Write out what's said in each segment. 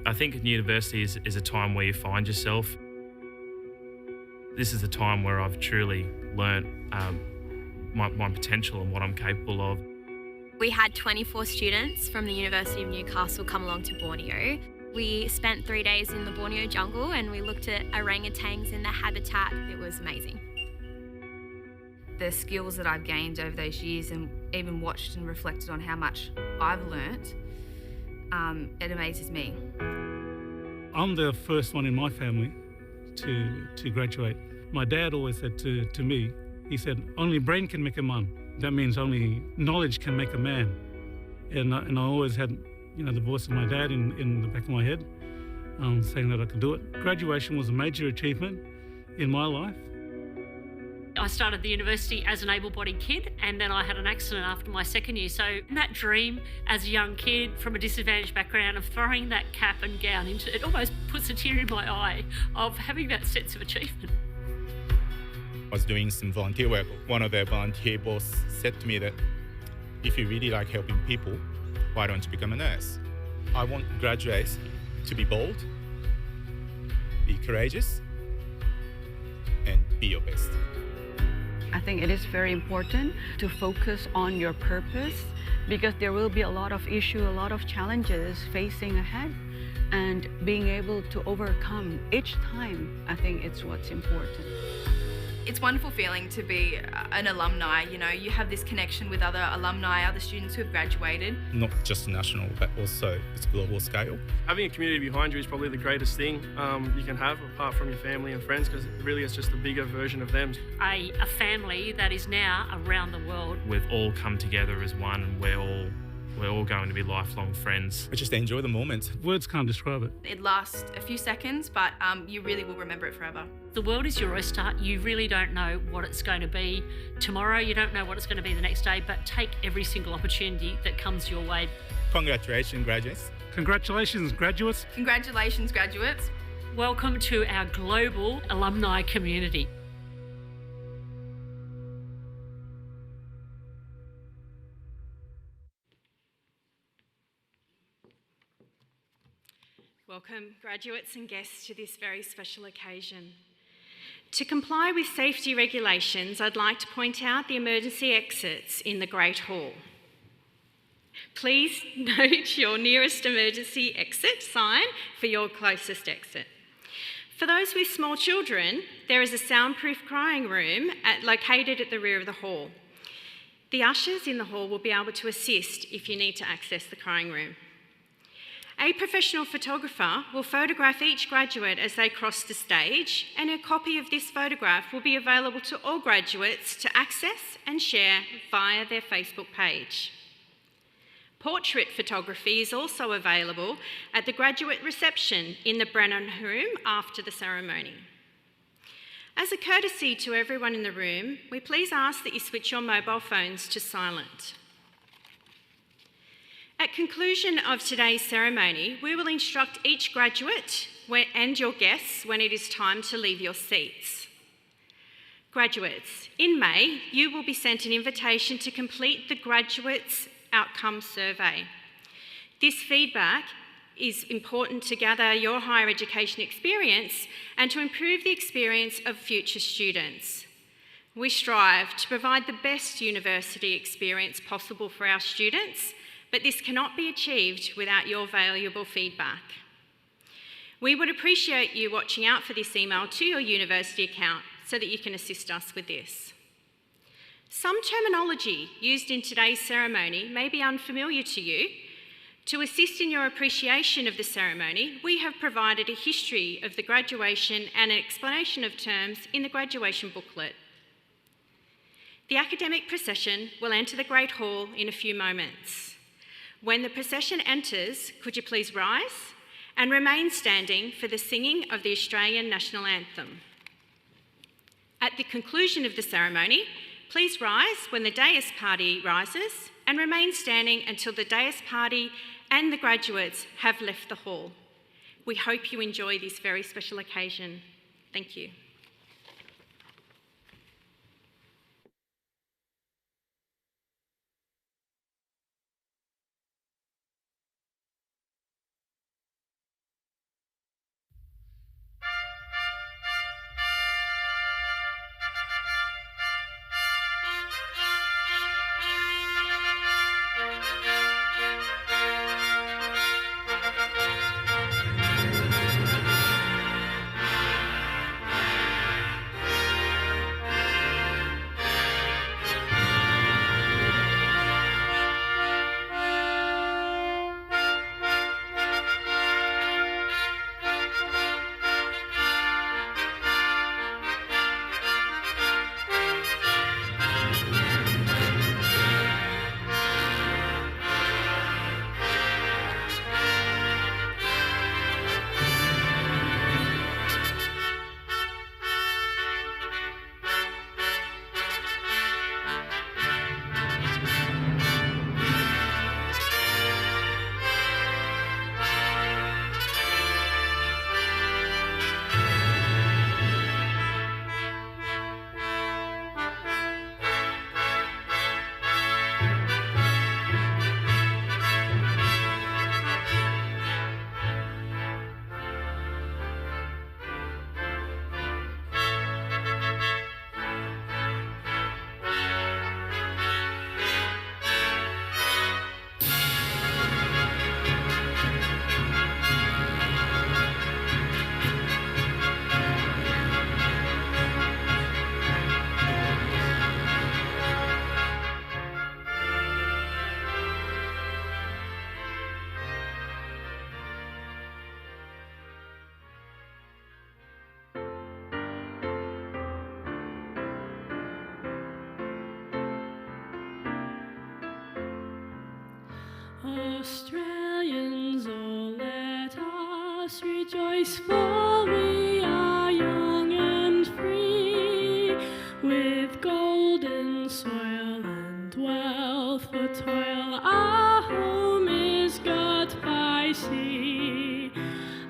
I think university is a time where you find yourself. This is the time where I've truly learnt my potential and what I'm capable of. We had 24 students from the University of Newcastle come along to Borneo. We spent 3 days in the Borneo jungle and we looked at orangutans in their habitat. It was amazing. The skills that I've gained over those years and even watched and reflected on how much I've learnt, it amazes me. I'm the first one in my family to graduate. My dad always said to me, he said, only brain can make a man. That means only knowledge can make a man. And I always had, the voice of my dad in the back of my head, saying that I could do it. Graduation was a major achievement in my life. I started the university as an able-bodied kid, and then I had an accident after my second year. So that dream as a young kid from a disadvantaged background of throwing that cap and gown into it almost puts a tear in my eye of having that sense of achievement. I was doing some volunteer work. One of the volunteer boss said to me that if you really like helping people, why don't you become a nurse? I want graduates to be bold, be courageous, and be your best. I think it is very important to focus on your purpose because there will be a lot of issues, a lot of challenges facing ahead, and being able to overcome each time, I think it's what's important. It's a wonderful feeling to be an alumni. You have this connection with other alumni, other students who have graduated. Not just national, but also it's global scale. Having a community behind you is probably the greatest thing you can have, apart from your family and friends, because really it's just a bigger version of them. A family that is now around the world. We've all come together as one, and we're all going to be lifelong friends. I just enjoy the moment. Words can't describe it. It lasts a few seconds, but you really will remember it forever. The world is your oyster. You really don't know what it's going to be tomorrow. You don't know what it's going to be the next day, but take every single opportunity that comes your way. Congratulations, graduates. Congratulations, graduates. Congratulations, graduates. Welcome to our global alumni community. Welcome, graduates and guests, to this very special occasion. To comply with safety regulations, I'd like to point out the emergency exits in the Great Hall. Please note your nearest emergency exit sign for your closest exit. For those with small children, there is a soundproof crying room located at the rear of the hall. The ushers in the hall will be able to assist if you need to access the crying room. A professional photographer will photograph each graduate as they cross the stage, and a copy of this photograph will be available to all graduates to access and share via their Facebook page. Portrait photography is also available at the graduate reception in the Brennan Room after the ceremony. As a courtesy to everyone in the room, we please ask that you switch your mobile phones to silent. At conclusion of today's ceremony, we will instruct each graduate and your guests when it is time to leave your seats. Graduates, in May, you will be sent an invitation to complete the Graduates Outcome Survey. This feedback is important to gather your higher education experience and to improve the experience of future students. We strive to provide the best university experience possible for our students, but this cannot be achieved without your valuable feedback. We would appreciate you watching out for this email to your university account so that you can assist us with this. Some terminology used in today's ceremony may be unfamiliar to you. To assist in your appreciation of the ceremony, we have provided a history of the graduation and an explanation of terms in the graduation booklet. The academic procession will enter the Great Hall in a few moments. When the procession enters, could you please rise and remain standing for the singing of the Australian National Anthem. At the conclusion of the ceremony, please rise when the dais party rises and remain standing until the dais party and the graduates have left the hall. We hope you enjoy this very special occasion. Thank you. Australians, oh, let us rejoice, for we are young and free, with golden soil and wealth for toil. Our home is got by sea.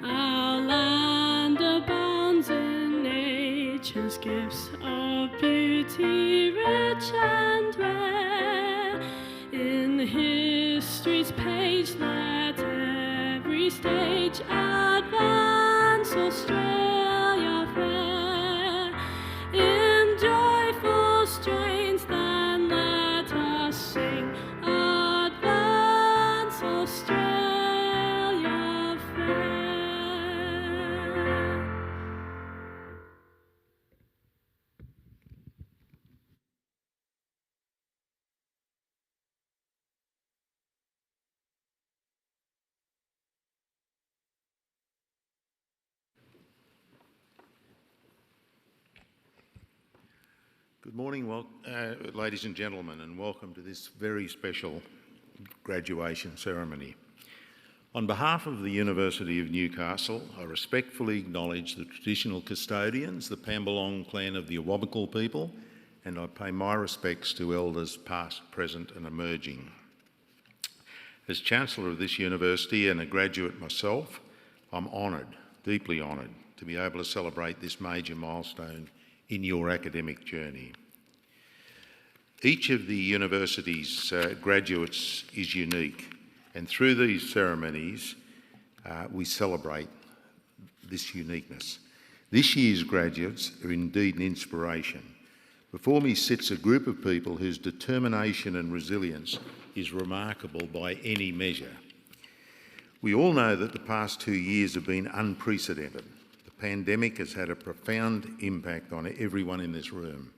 Our land abounds in nature's gifts of beauty, rich and rare. In history's page, let every stage advance Australia fair. In joyful strains, then let us sing, advance Australia fair. Good morning, ladies and gentlemen, and welcome to this very special graduation ceremony. On behalf of the University of Newcastle, I respectfully acknowledge the traditional custodians, the Pambalong clan of the Awabakal people, and I pay my respects to elders past, present and emerging. As Chancellor of this university and a graduate myself, I'm honoured, deeply honoured, to be able to celebrate this major milestone in your academic journey. Each of the university's graduates is unique, and through these ceremonies we celebrate this uniqueness. This year's graduates are indeed an inspiration. Before me sits a group of people whose determination and resilience is remarkable by any measure. We all know that the past 2 years have been unprecedented. The pandemic has had a profound impact on everyone in this room.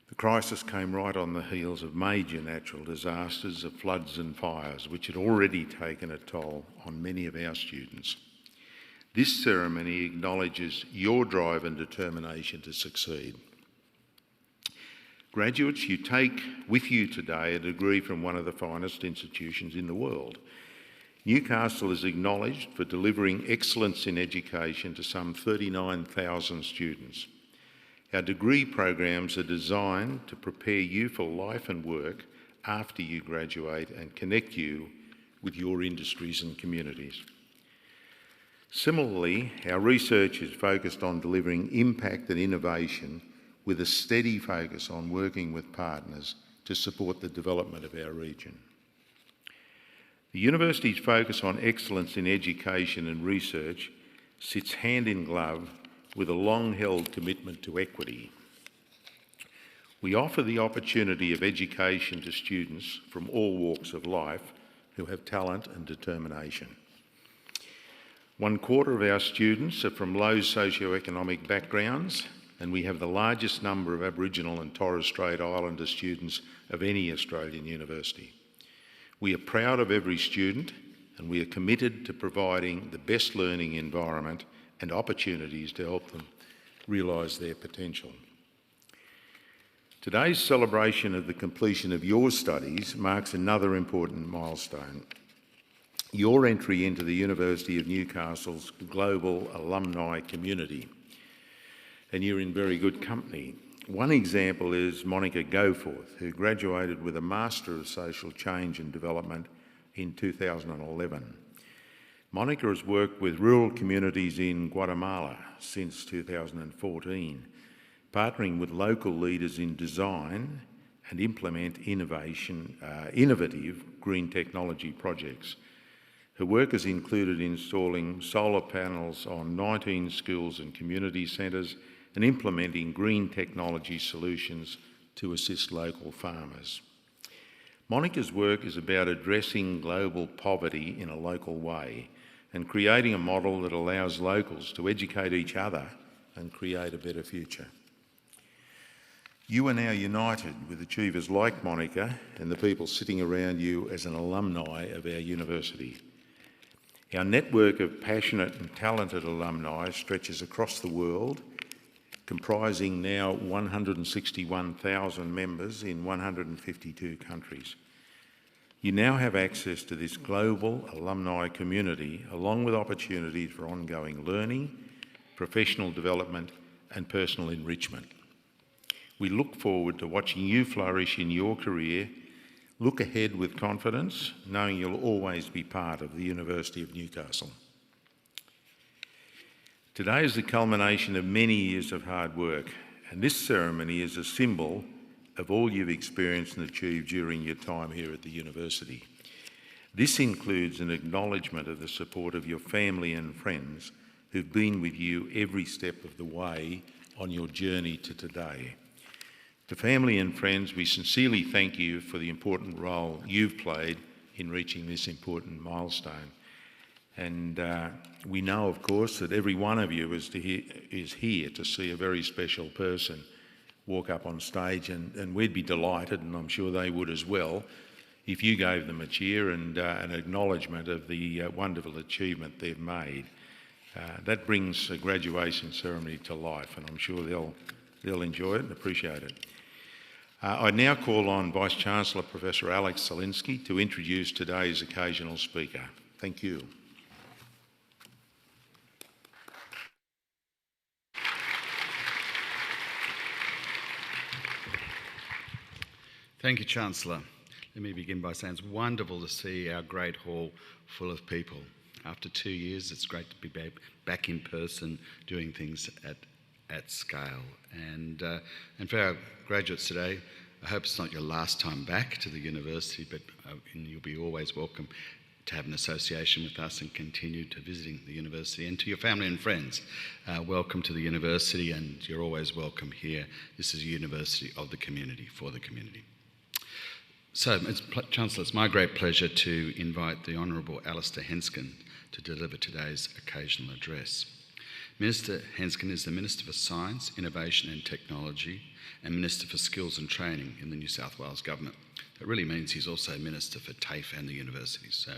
The crisis came right on the heels of major natural disasters, of floods and fires, which had already taken a toll on many of our students. This ceremony acknowledges your drive and determination to succeed. Graduates, you take with you today a degree from one of the finest institutions in the world. Newcastle is acknowledged for delivering excellence in education to some 39,000 students. Our degree programs are designed to prepare you for life and work after you graduate and connect you with your industries and communities. Similarly, our research is focused on delivering impact and innovation with a steady focus on working with partners to support the development of our region. The university's focus on excellence in education and research sits hand in glove with a long-held commitment to equity. We offer the opportunity of education to students from all walks of life who have talent and determination. 1/4 of our students are from low socioeconomic backgrounds, and we have the largest number of Aboriginal and Torres Strait Islander students of any Australian university. We are proud of every student, and we are committed to providing the best learning environment and opportunities to help them realise their potential. Today's celebration of the completion of your studies marks another important milestone. Your entry into the University of Newcastle's global alumni community, and you're in very good company. One example is Monica Goforth, who graduated with a Master of Social Change and Development in 2011. Monica has worked with rural communities in Guatemala since 2014, partnering with local leaders in design and implement innovative green technology projects. Her work has included installing solar panels on 19 schools and community centres and implementing green technology solutions to assist local farmers. Monica's work is about addressing global poverty in a local way and creating a model that allows locals to educate each other and create a better future. You are now united with achievers like Monica and the people sitting around you as an alumni of our university. Our network of passionate and talented alumni stretches across the world, comprising now 161,000 members in 152 countries. You now have access to this global alumni community, along with opportunities for ongoing learning, professional development and personal enrichment. We look forward to watching you flourish in your career. Look ahead with confidence, knowing you'll always be part of the University of Newcastle. Today is the culmination of many years of hard work, and this ceremony is a symbol of all you've experienced and achieved during your time here at the university. This includes an acknowledgement of the support of your family and friends who've been with you every step of the way on your journey to today. To family and friends, we sincerely thank you for the important role you've played in reaching this important milestone. And we know, of course, that every one of you is here to see a very special person walk up on stage, and we'd be delighted, and I'm sure they would as well, if you gave them a cheer and an acknowledgement of the wonderful achievement they've made. That brings a graduation ceremony to life, and I'm sure they'll enjoy it and appreciate it. I now call on Vice-Chancellor Professor Alex Selinsky to introduce today's occasional speaker. Thank you. Thank you, Chancellor. Let me begin by saying it's wonderful to see our great hall full of people. After 2 years, it's great to be back in person doing things at scale. And for our graduates today, I hope it's not your last time back to the university, but you'll be always welcome to have an association with us and continue to visiting the university. And to your family and friends, welcome to the university, and you're always welcome here. This is a university of the community, for the community. So, Chancellor, it's my great pleasure to invite the Honourable Alistair Henskin to deliver today's occasional address. Minister Henskin is the Minister for Science, Innovation and Technology and Minister for Skills and Training in the New South Wales Government. That really means he's also Minister for TAFE and the university, so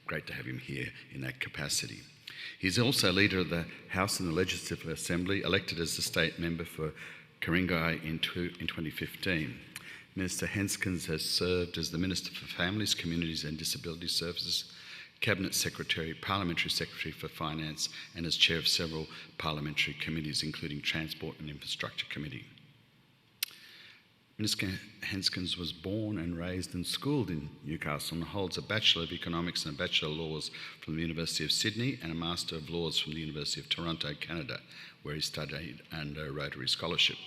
great to have him here in that capacity. He's also Leader of the House and the Legislative Assembly, elected as the State Member for Ku-ring-gai in 2015. Minister Henskins has served as the Minister for Families, Communities and Disability Services, Cabinet Secretary, Parliamentary Secretary for Finance, and as Chair of several parliamentary committees, including Transport and Infrastructure Committee. Minister Henskins was born and raised and schooled in Newcastle and holds a Bachelor of Economics and a Bachelor of Laws from the University of Sydney and a Master of Laws from the University of Toronto, Canada, where he studied under a Rotary Scholarship.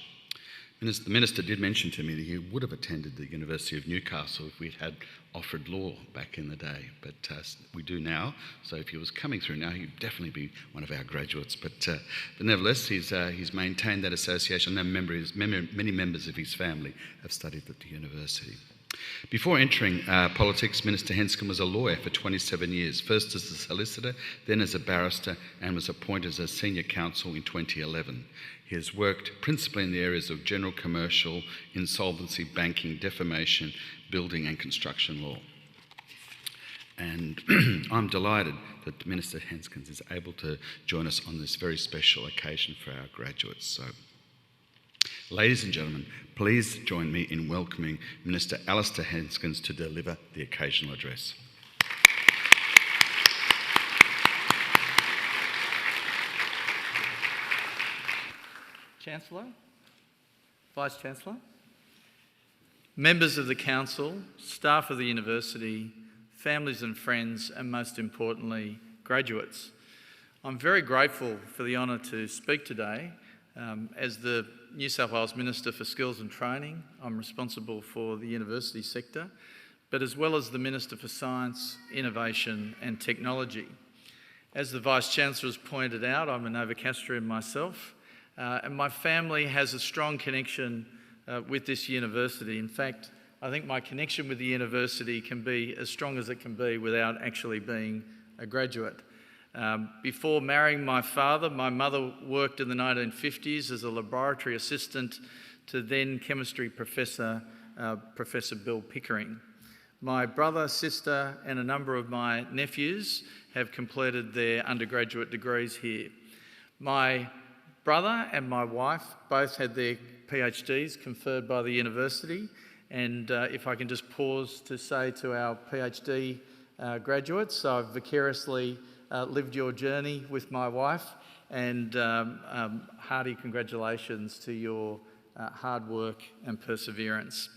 The Minister did mention to me that he would have attended the University of Newcastle if we'd had offered law back in the day, but we do now, so if he was coming through now, he'd definitely be one of our graduates. But nevertheless, he's maintained that association, and many members of his family have studied at the university. Before entering politics, Minister Henskin was a lawyer for 27 years, first as a solicitor, then as a barrister, and was appointed as a senior counsel in 2011. He has worked principally in the areas of general commercial, insolvency, banking, defamation, building and construction law. And I'm delighted that Minister Henskins is able to join us on this very special occasion for our graduates. So, ladies and gentlemen, please join me in welcoming Minister Alistair Henskins to deliver the occasional address. Chancellor, Vice-Chancellor, members of the Council, staff of the University, families and friends, and most importantly, graduates. I'm very grateful for the honour to speak today. As the New South Wales Minister for Skills and Training, I'm responsible for the university sector, but as well as the Minister for Science, Innovation and Technology. As the Vice-Chancellor has pointed out, I'm a Novocastrian myself, and my family has a strong connection with this university. In fact, I think my connection with the university can be as strong as it can be without actually being a graduate. Before marrying my father, my mother worked in the 1950s as a laboratory assistant to then chemistry professor, Professor Bill Pickering. My brother, sister and a number of my nephews have completed their undergraduate degrees here. My brother and my wife both had their PhDs conferred by the university, And if I can just pause to say to our PhD graduates, I've vicariously lived your journey with my wife, and hearty congratulations to your hard work and perseverance.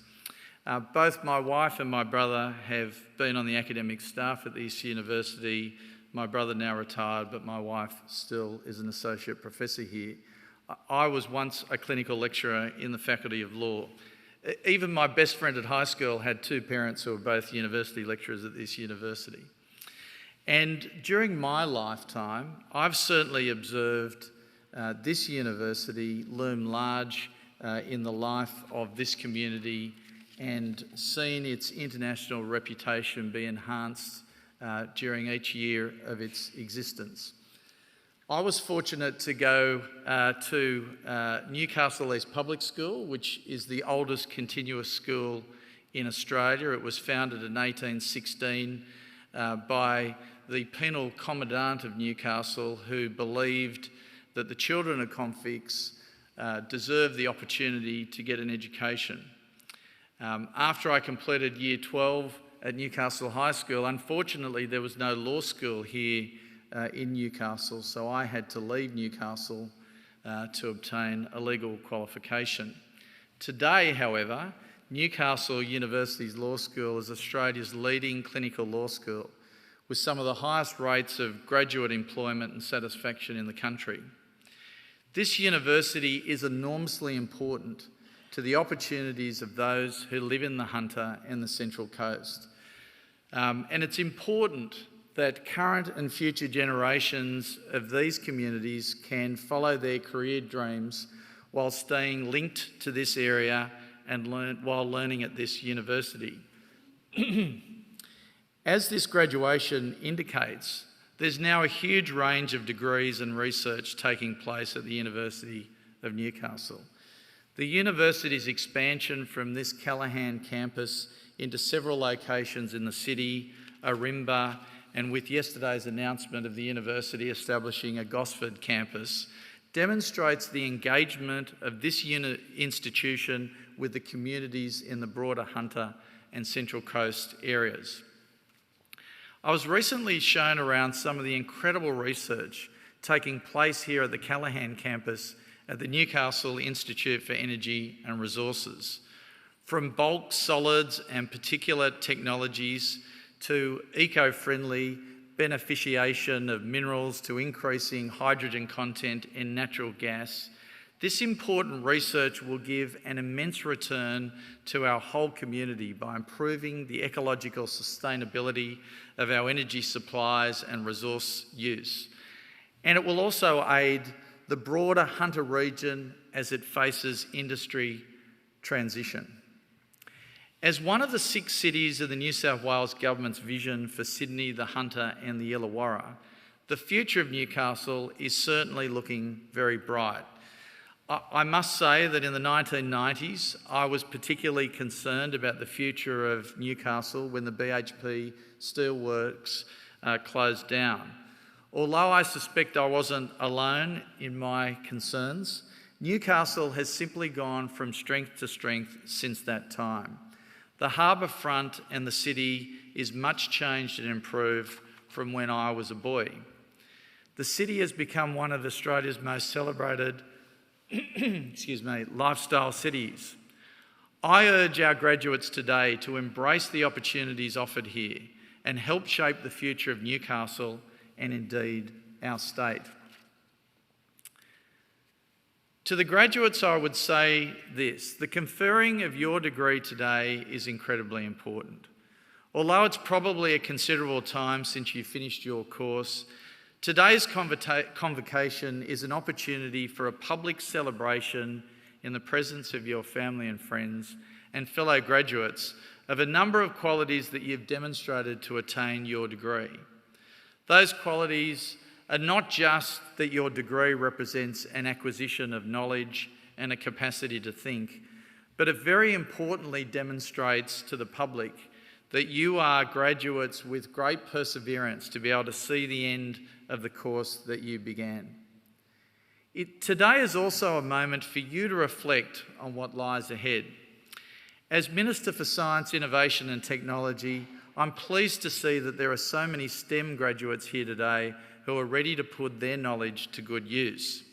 Both my wife and my brother have been on the academic staff at this university. My brother now retired, but my wife still is an associate professor here. I was once a clinical lecturer in the Faculty of Law. Even my best friend at high school had two parents who were both university lecturers at this university. And during my lifetime, I've certainly observed this university loom large in the life of this community and seen its international reputation be enhanced during each year of its existence. I was fortunate to go to Newcastle East Public School, which is the oldest continuous school in Australia. It was founded in 1816 by the penal commandant of Newcastle, who believed that the children of convicts deserved the opportunity to get an education. After I completed Year 12 at Newcastle High School, unfortunately there was no law school here in Newcastle, so I had to leave Newcastle to obtain a legal qualification. Today, however, Newcastle University's Law School is Australia's leading clinical law school, with some of the highest rates of graduate employment and satisfaction in the country. This university is enormously important to the opportunities of those who live in the Hunter and the Central Coast. And it's important that current and future generations of these communities can follow their career dreams while staying linked to this area and while learning at this university. As this graduation indicates, there's now a huge range of degrees and research taking place at the University of Newcastle. The university's expansion from this Callaghan campus into several locations in the city, Ourimbah, and with yesterday's announcement of the university establishing a Gosford campus, demonstrates the engagement of this institution with the communities in the broader Hunter and Central Coast areas. I was recently shown around some of the incredible research taking place here at the Callaghan campus at the Newcastle Institute for Energy and Resources. From bulk, solids and particulate technologies to eco-friendly beneficiation of minerals to increasing hydrogen content in natural gas, this important research will give an immense return to our whole community by improving the ecological sustainability of our energy supplies and resource use. And it will also aid the broader Hunter region as it faces industry transition. As one of the 6 cities of the New South Wales Government's vision for Sydney, the Hunter and the Illawarra, the future of Newcastle is certainly looking very bright. I must say that in the 1990s, I was particularly concerned about the future of Newcastle when the BHP steelworks closed down. Although I suspect I wasn't alone in my concerns, Newcastle has simply gone from strength to strength since that time. The harbour front and the city is much changed and improved from when I was a boy. The city has become one of Australia's most celebrated lifestyle cities. I urge our graduates today to embrace the opportunities offered here and help shape the future of Newcastle and indeed our state. To the graduates, I would say this: the conferring of your degree today is incredibly important. Although it's probably a considerable time since you finished your course, today's convocation is an opportunity for a public celebration in the presence of your family and friends and fellow graduates of a number of qualities that you've demonstrated to attain your degree. Those qualities are not just that your degree represents an acquisition of knowledge and a capacity to think, but it very importantly demonstrates to the public that you are graduates with great perseverance to be able to see the end of the course that you began. Today is also a moment for you to reflect on what lies ahead. As Minister for Science, Innovation and Technology, I'm pleased to see that there are so many STEM graduates here today who are ready to put their knowledge to good use.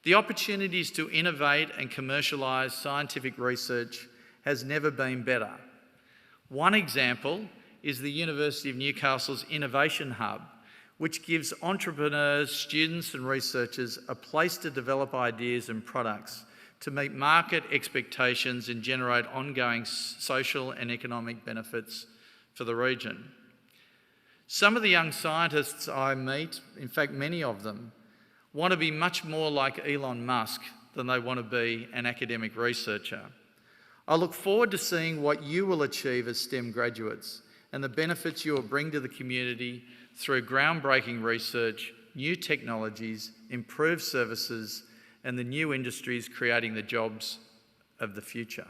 The opportunities to innovate and commercialise scientific research has never been better. One example is the University of Newcastle's Innovation Hub, which gives entrepreneurs, students and researchers a place to develop ideas and products to meet market expectations and generate ongoing social and economic benefits for the region. Some of the young scientists I meet, in fact many of them, want to be much more like Elon Musk than they want to be an academic researcher. I look forward to seeing what you will achieve as STEM graduates and the benefits you will bring to the community through groundbreaking research, new technologies, improved services, and the new industries creating the jobs of the future.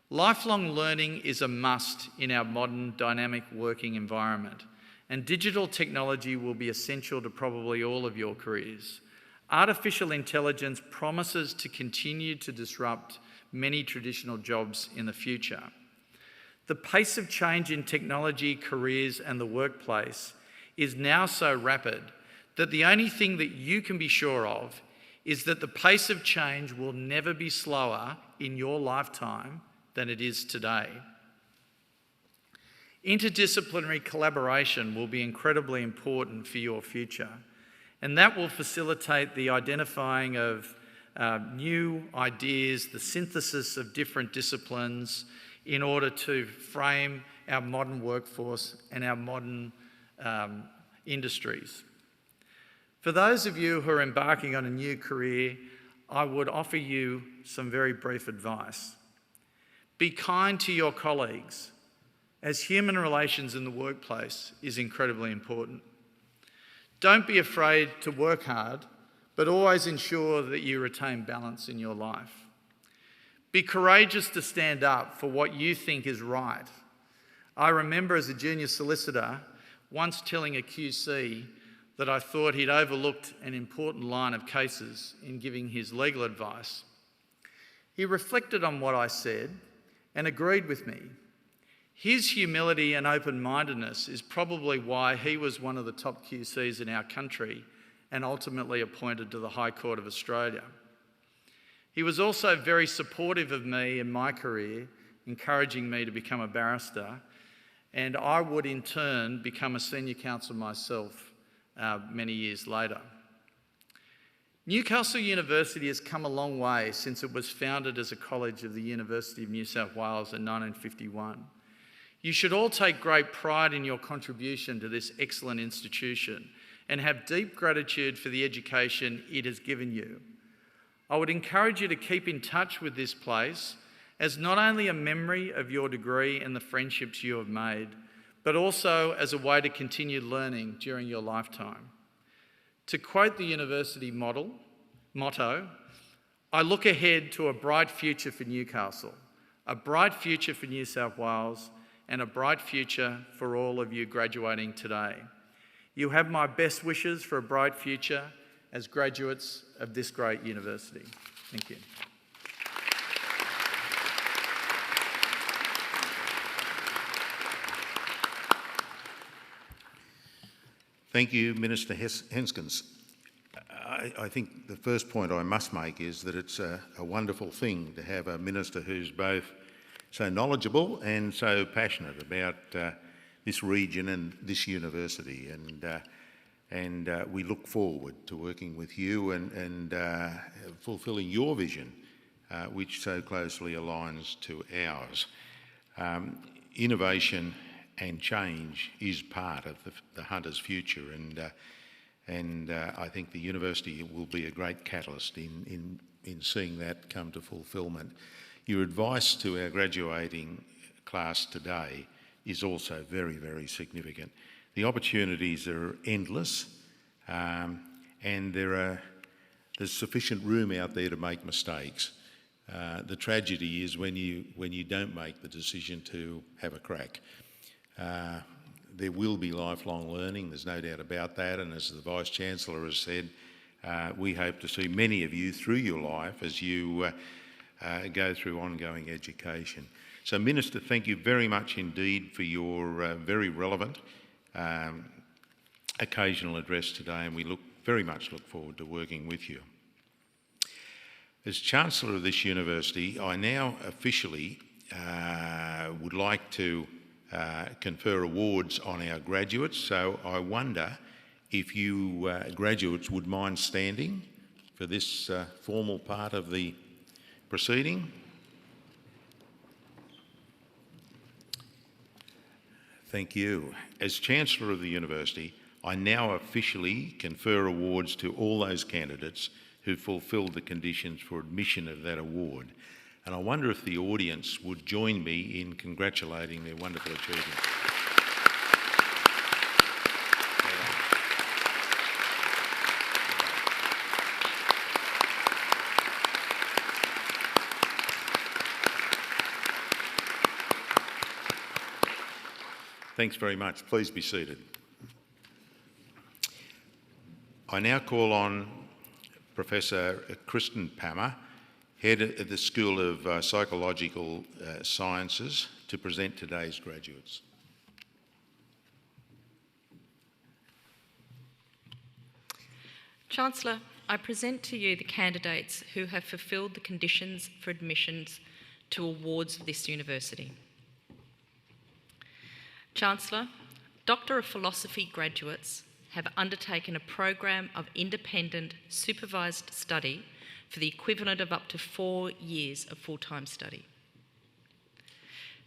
Lifelong learning is a must in our modern dynamic working environment, and digital technology will be essential to probably all of your careers. Artificial intelligence promises to continue to disrupt many traditional jobs in the future. The pace of change in technology, careers and the workplace is now so rapid that the only thing that you can be sure of is that the pace of change will never be slower in your lifetime than it is today. Interdisciplinary collaboration will be incredibly important for your future, and that will facilitate the identifying of new ideas, the synthesis of different disciplines in order to frame our modern workforce and our modern industries. For those of you who are embarking on a new career, I would offer you some very brief advice. Be kind to your colleagues, as human relations in the workplace is incredibly important. Don't be afraid to work hard, but always ensure that you retain balance in your life. Be courageous to stand up for what you think is right. I remember as a junior solicitor once telling a QC that I thought he'd overlooked an important line of cases in giving his legal advice. He reflected on what I said and agreed with me. His humility and open-mindedness is probably why he was one of the top QCs in our country and ultimately appointed to the High Court of Australia. He was also very supportive of me in my career, encouraging me to become a barrister, and I would in turn become a senior counsel myself many years later. Newcastle University has come a long way since it was founded as a college of the University of New South Wales in 1951. You should all take great pride in your contribution to this excellent institution and have deep gratitude for the education it has given you. I would encourage you to keep in touch with this place as not only a memory of your degree and the friendships you have made, but also as a way to continue learning during your lifetime. To quote the university motto, I look ahead to a bright future for Newcastle, a bright future for New South Wales, and a bright future for all of you graduating today. You have my best wishes for a bright future as graduates of this great university. Thank you. Thank you, Minister Henskens. I think the first point I must make is that it's a wonderful thing to have a minister who's both so knowledgeable and so passionate about this region and this university. And we look forward to working with you and fulfilling your vision, which so closely aligns to ours. Innovation and change is part of the Hunter's future, and I think the university will be a great catalyst in seeing that come to fulfilment. Your advice to our graduating class today is also very, very significant. The opportunities are endless, and there's sufficient room out there to make mistakes. The tragedy is when you don't make the decision to have a crack. There will be lifelong learning, there's no doubt about that, and as the Vice-Chancellor has said, we hope to see many of you through your life as you go through ongoing education. So, Minister, thank you very much indeed for your very relevant occasional address today, and we very much look forward to working with you. As Chancellor of this university, I now officially would like to confer awards on our graduates. So I wonder if you graduates would mind standing for this formal part of the proceeding. Thank you. As Chancellor of the university, I now officially confer awards to all those candidates who fulfilled the conditions for admission of that award. And I wonder if the audience would join me in congratulating their wonderful achievements. Thanks very much. Please be seated. I now call on Professor Kristen Pammer, Head of the School of Psychological Sciences, to present today's graduates. Chancellor, I present to you the candidates who have fulfilled the conditions for admissions to awards of this university. Chancellor, Doctor of Philosophy graduates have undertaken a program of independent supervised study for the equivalent of up to 4 years of full-time study.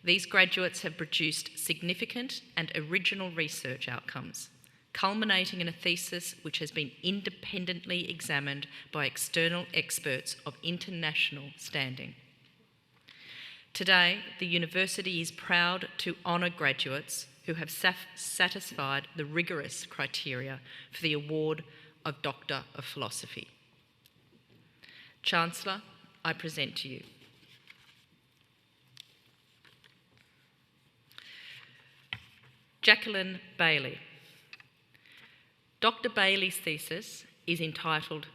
These graduates have produced significant and original research outcomes, culminating in a thesis which has been independently examined by external experts of international standing. Today, the university is proud to honour graduates who have satisfied the rigorous criteria for the award of Doctor of Philosophy. Chancellor, I present to you Jacqueline Bailey. Dr. Bailey's thesis is entitled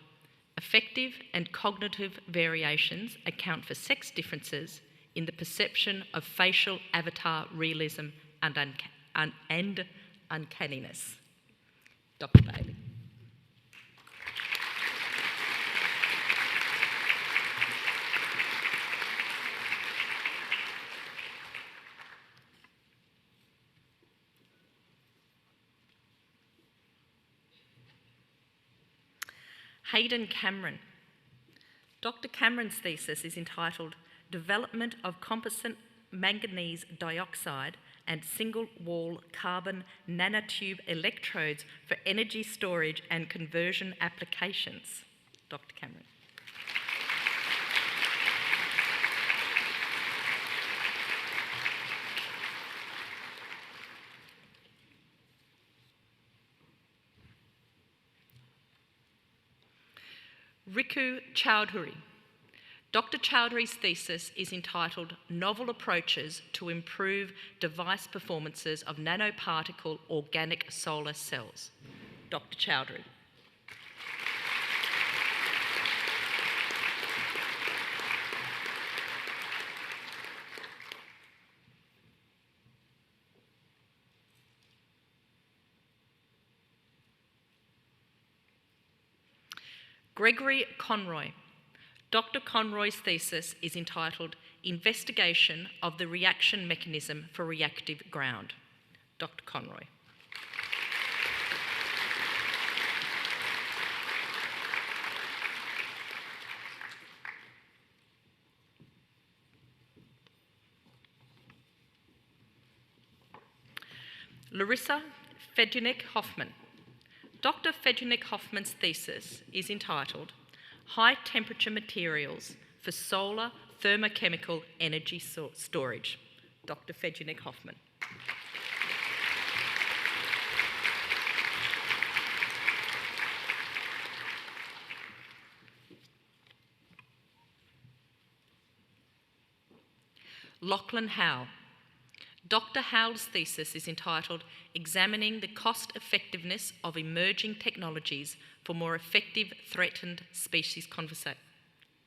Affective and Cognitive Variations Account for Sex Differences in the Perception of Facial Avatar Realism and Uncanniness. Dr. Bailey. Hayden Cameron. Dr. Cameron's thesis is entitled Development of Composite Manganese Dioxide and Single-Wall Carbon Nanotube Electrodes for Energy Storage and Conversion Applications. Dr. Cameron. Riku Chowdhury. Dr. Chowdhury's thesis is entitled Novel Approaches to Improve Device Performances of Nanoparticle Organic Solar Cells. Dr. Chowdhury. Gregory Conroy. Dr. Conroy's thesis is entitled Investigation of the Reaction Mechanism for Reactive Ground. Dr. Conroy. Larissa Fedunik-Hoffman. Dr. Fedunik-Hoffman's thesis is entitled High Temperature Materials for Solar Thermochemical Energy Storage. Dr. Fedunik-Hoffman. Lachlan Howe. Dr. Howe's thesis is entitled Examining the Cost-Effectiveness of Emerging Technologies for More Effective Threatened Species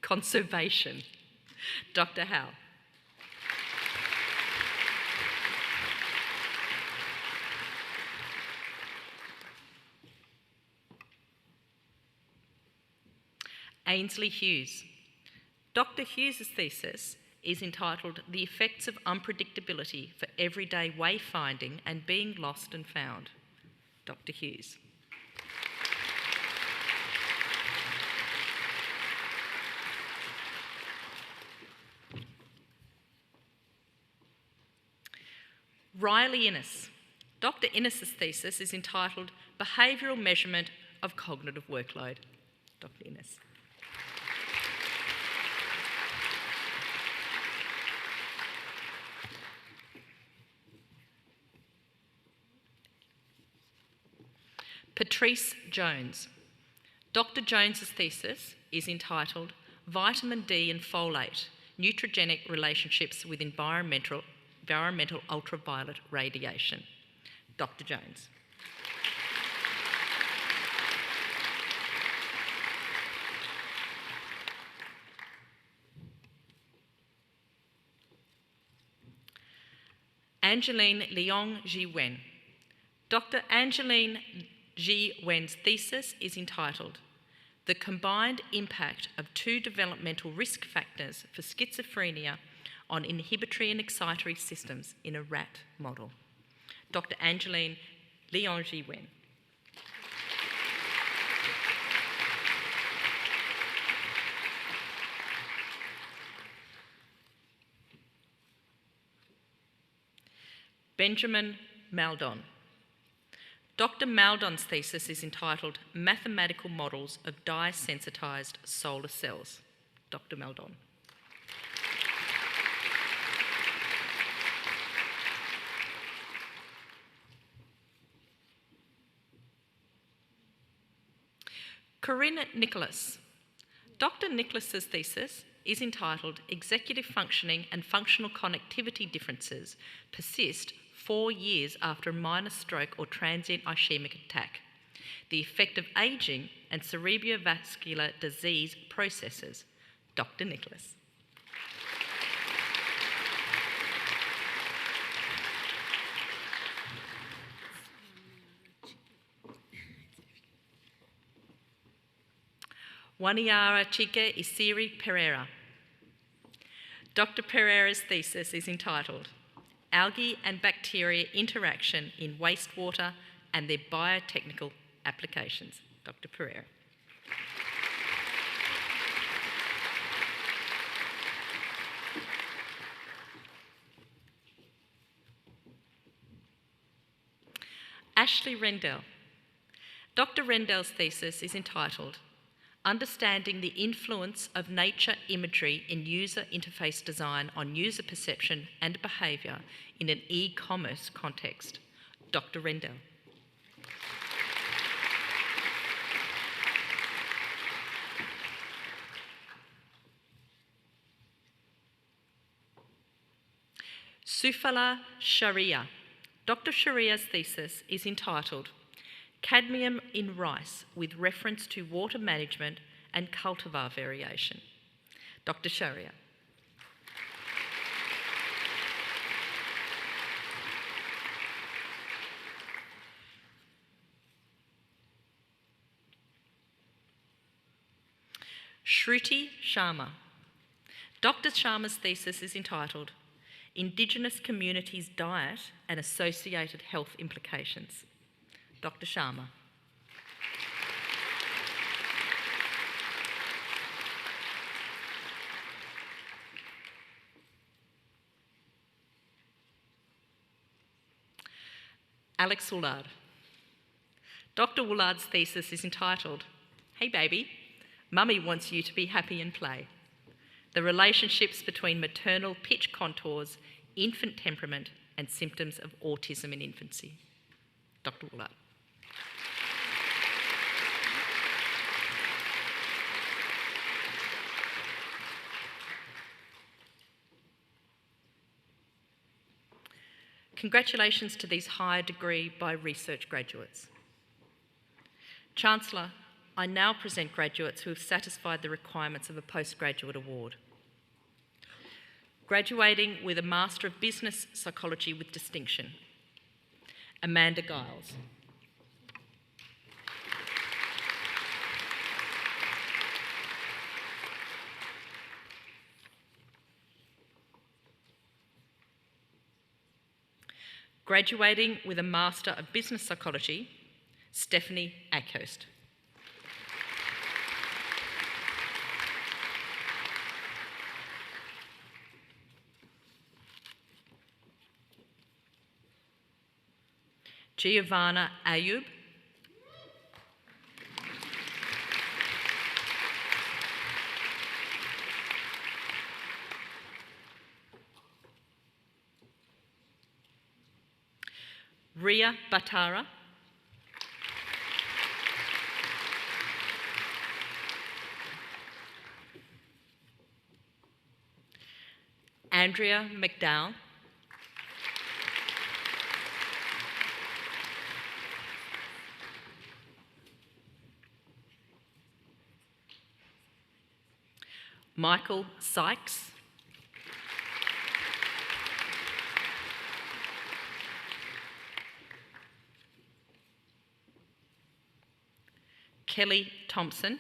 Conservation. Dr. Howe. Ainsley Hughes. Dr. Hughes' thesis is entitled The Effects of Unpredictability for Everyday Wayfinding and Being Lost and Found. Dr. Hughes. Riley Innes. Dr. Innes' thesis is entitled Behavioural Measurement of Cognitive Workload. Dr. Innes. Patrice Jones. Dr. Jones's thesis is entitled Vitamin D and Folate, Nutrigenic Relationships with Environmental Ultraviolet Radiation. Dr. Jones. Angeline Leong Ji Wen. Dr. Angeline Ji Wen's thesis is entitled The Combined Impact of Two Developmental Risk Factors for Schizophrenia on Inhibitory and Excitatory Systems in a Rat Model. Dr. Angeline Leong Ji Wen. Benjamin Maldon. Dr. Maldon's thesis is entitled Mathematical Models of Dye-Sensitised Solar Cells. Dr. Maldon. Corinne Nicholas. Dr. Nicholas's thesis is entitled Executive Functioning and Functional Connectivity Differences Persist 4 years after a minor stroke or transient ischemic attack. The effect of ageing and cerebrovascular disease processes. Dr. Nicholas. Waniara Chike Isiri Pereira. Dr. Pereira's thesis is entitled Algae and Bacteria Interaction in Wastewater and Their Biotechnical Applications. Dr. Pereira. Ashley Rendell. Dr. Rendell's thesis is entitled Understanding the Influence of Nature Imagery in User Interface Design on User Perception and Behaviour in an E-commerce Context. Dr. Rendell. Sufala Sharia. Dr. Sharia's thesis is entitled Cadmium in Rice with Reference to Water Management and Cultivar Variation. Dr. Sharia. Shruti Sharma. Dr. Sharma's thesis is entitled Indigenous Communities' Diet and Associated Health Implications. Dr. Sharma. Alex Woolard. Dr. Woolard's thesis is entitled, Hey baby, Mummy wants you to be happy and play. The relationships between maternal pitch contours, infant temperament, and symptoms of autism in infancy. Dr. Woolard. Congratulations to these higher degree by research graduates. Chancellor, I now present graduates who have satisfied the requirements of a postgraduate award. Graduating with a Master of Business Psychology with distinction, Amanda Giles. Graduating with a Master of Business Psychology, Stephanie Ackhurst. Giovanna Ayub. Ria Batara. Andrea McDowell. Michael Sykes. Kelly Thompson.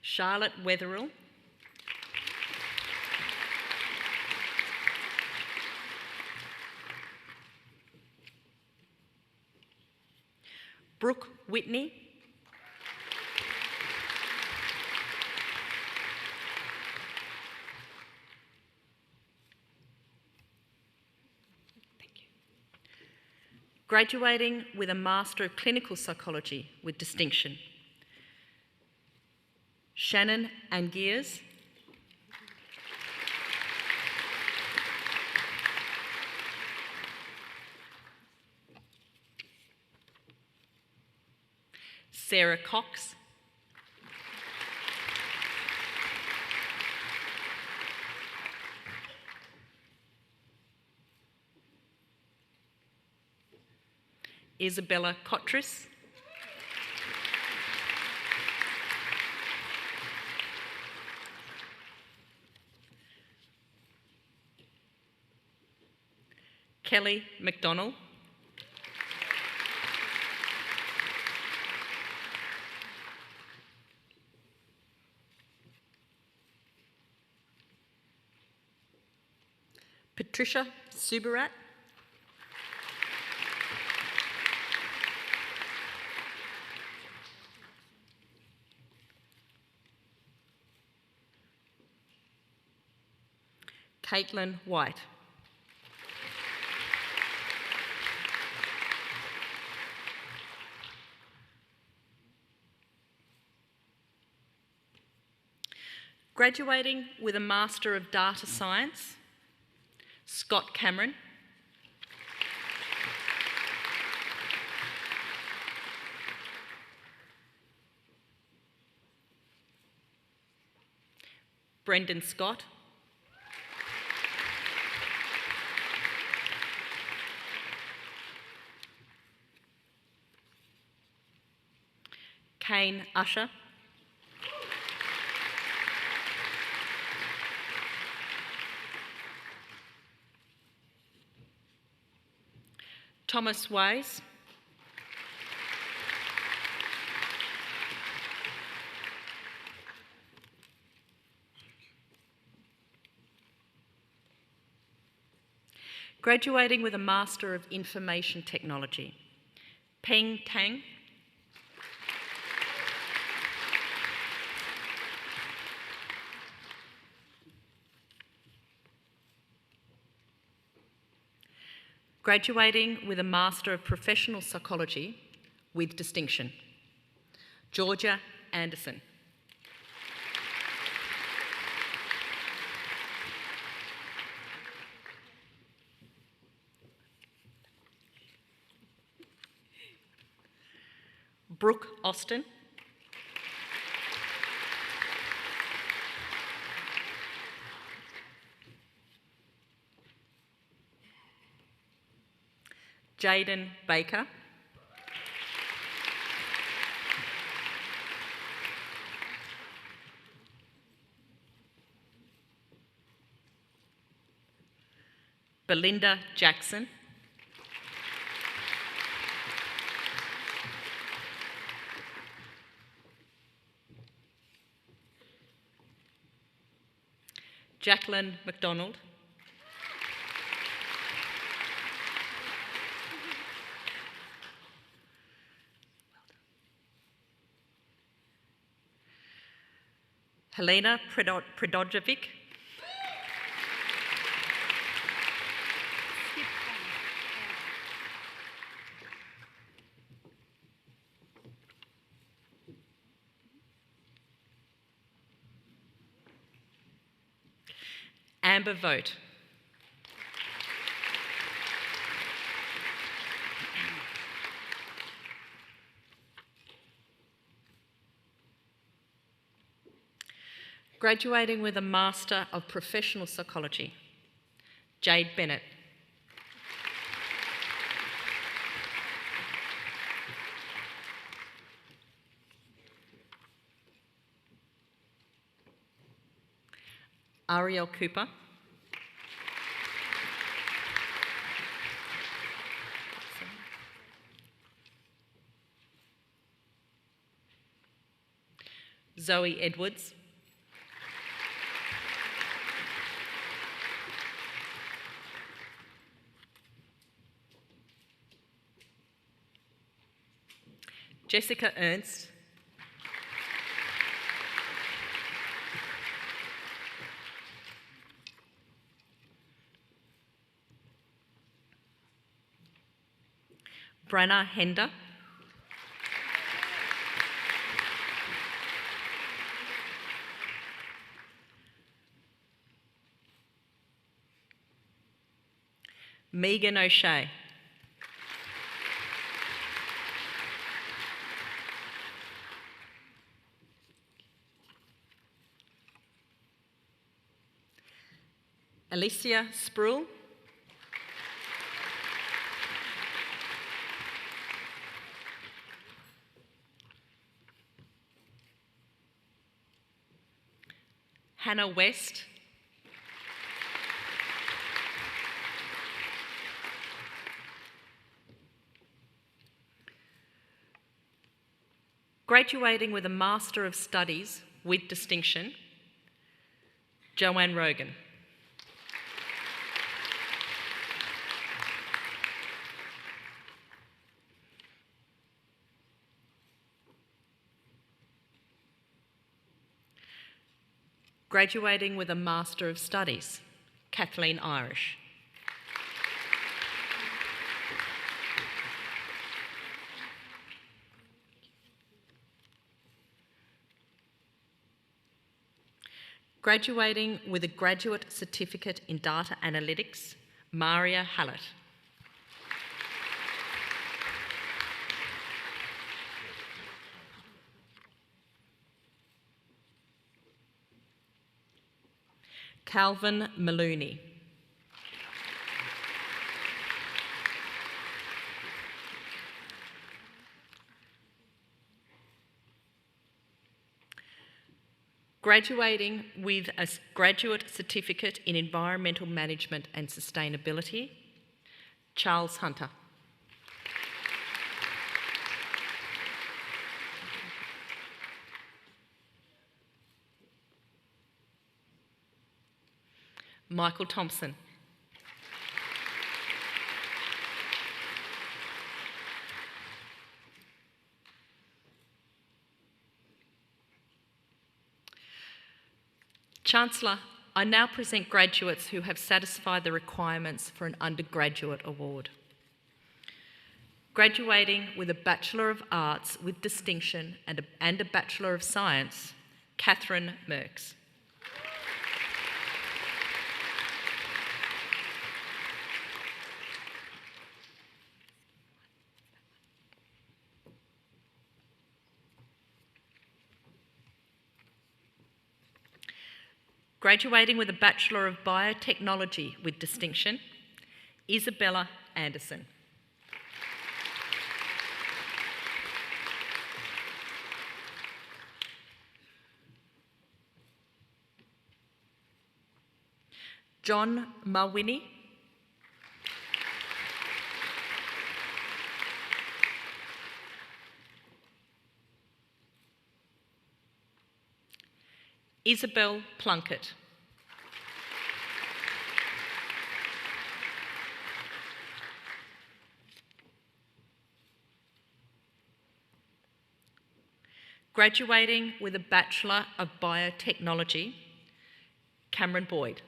Charlotte Wetherill. Brooke Whitney. Graduating with a Master of Clinical Psychology with distinction, Shannon Angiers. Sarah Cox. Isabella Cotris. Kelly McDonald. Patricia Subarat. Caitlin White. Graduating with a Master of Data Science, Scott Cameron. Brendan Scott. Kane Usher. Thomas Ways. Graduating with a Master of Information Technology, Peng Tang. Graduating with a Master of Professional Psychology with distinction, Georgia Anderson. Brooke Austin. Jaden Baker. Belinda Jackson. Jacqueline McDonald. Helena Predojevic. Amber Vote. Graduating with a Master of Professional Psychology, Jade Bennett. Ariel Cooper. Zoe Edwards. Jessica Ernst. Branna Hender. Megan O'Shea. Alicia Spruill. Hannah West. Graduating with a Master of Studies with distinction, Joanne Rogan. Graduating with a Master of Studies, Kathleen Irish. Graduating with a Graduate Certificate in Data Analytics, Maria Hallett. Calvin Maloney. Graduating with a Graduate Certificate in Environmental Management and Sustainability, Charles Hunter. Michael Thompson. Chancellor, I now present graduates who have satisfied the requirements for an undergraduate award. Graduating with a Bachelor of Arts with distinction and a Bachelor of Science, Catherine Merks. Graduating with a Bachelor of Biotechnology with distinction, Isabella Anderson. John Mawini. Isabel Plunkett. Graduating with a Bachelor of Biotechnology, Cameron Boyd.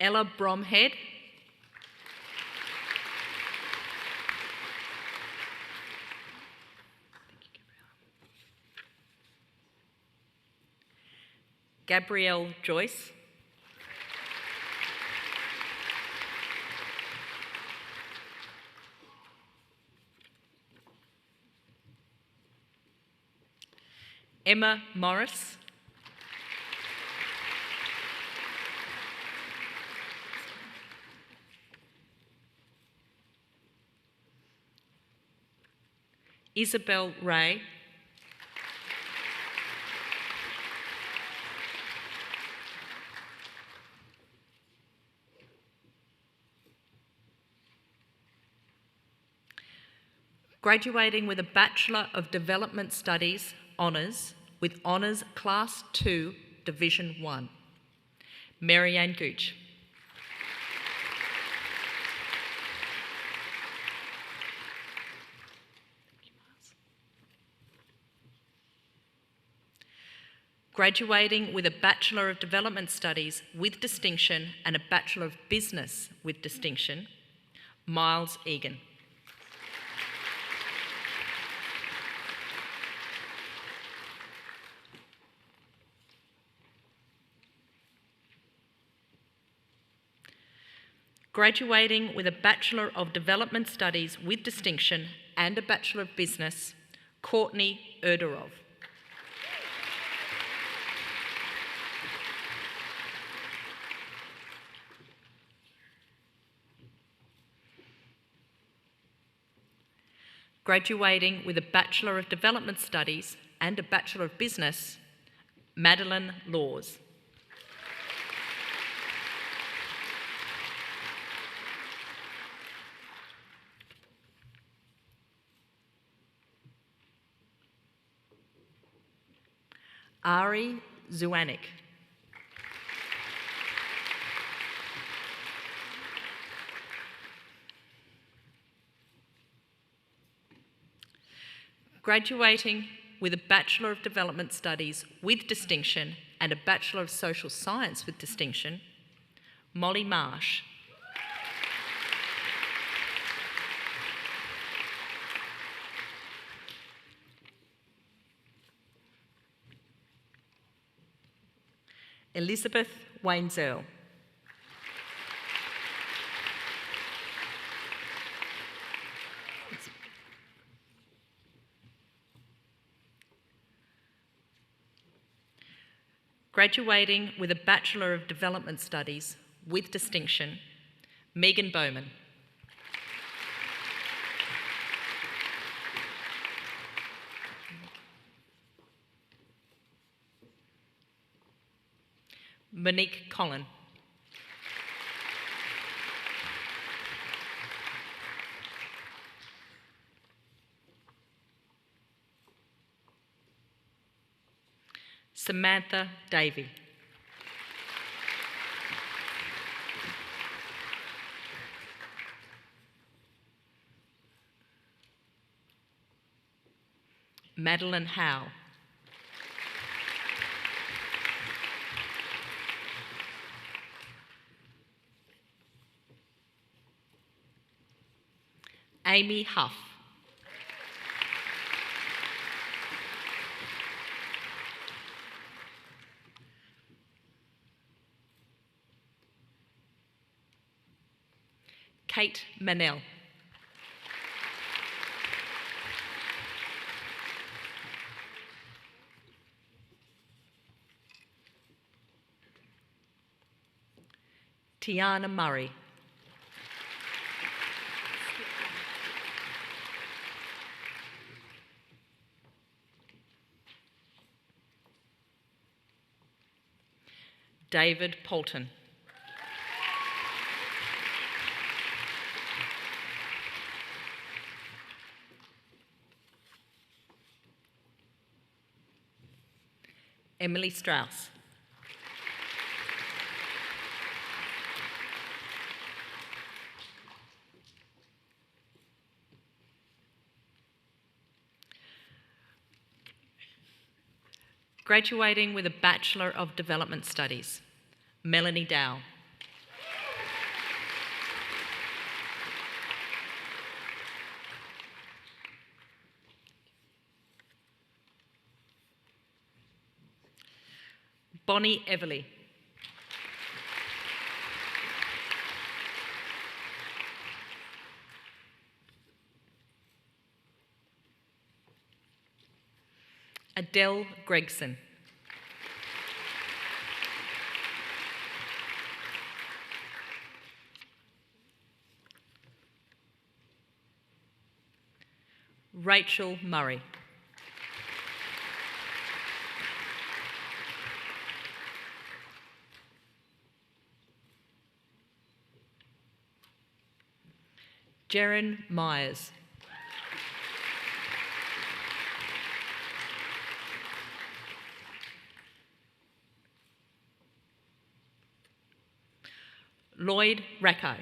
Ella Bromhead. Gabrielle Joyce. Emma Morris. Isabel Ray. Graduating with a Bachelor of Development Studies Honours with Honours Class 2, Division 1, Marianne Gooch. Graduating with a Bachelor of Development Studies with distinction and a Bachelor of Business with distinction, Miles Egan. Graduating with a Bachelor of Development Studies with distinction and a Bachelor of Business, Courtney Erderov. Graduating with a Bachelor of Development Studies and a Bachelor of Business, Madeline Laws. Ari Zuanik. Graduating with a Bachelor of Development Studies with distinction and a Bachelor of Social Science with distinction, Molly Marsh. Elizabeth Wayne-Zell. Graduating with a Bachelor of Development Studies with distinction, Megan Bowman. Monique Collin. Samantha Davey. Madeline Howe. Amy Huff. Kate Manell. Tiana Murray. David Poulton. Emily Strauss. Graduating with a Bachelor of Development Studies, Melanie Dow. Bonnie Everly. Adele Gregson. Rachel Murray. Jeren Myers. Lloyd Racco.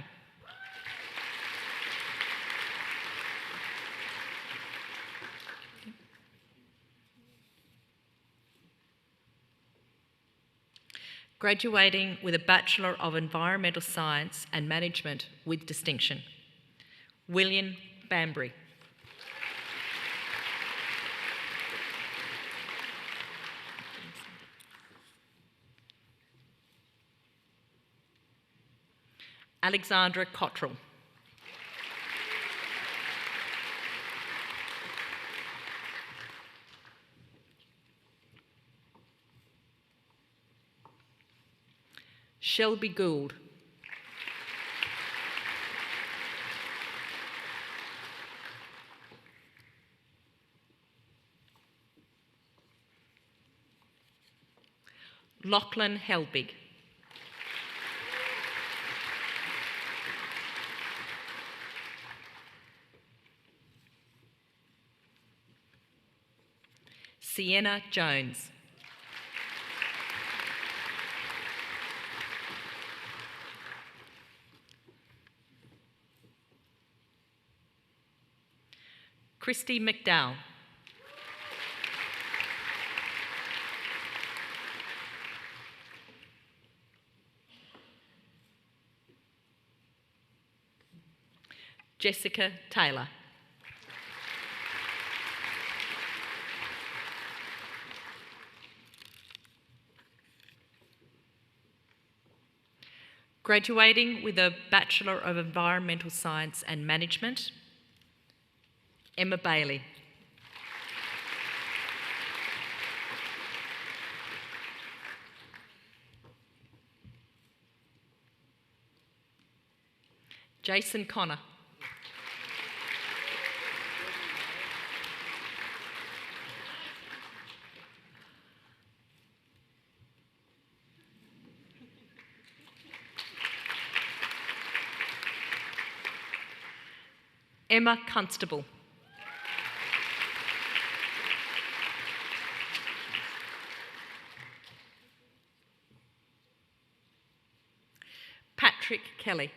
Graduating with a Bachelor of Environmental Science and Management with distinction, William Bambury. Alexandra Cottrell. Shelby Gould. Lachlan Helbig. Sienna Jones. Christy McDowell. Jessica Taylor. Graduating with a Bachelor of Environmental Science and Management, Emma Bailey. Jason Connor. Emma Constable. Patrick Kelly.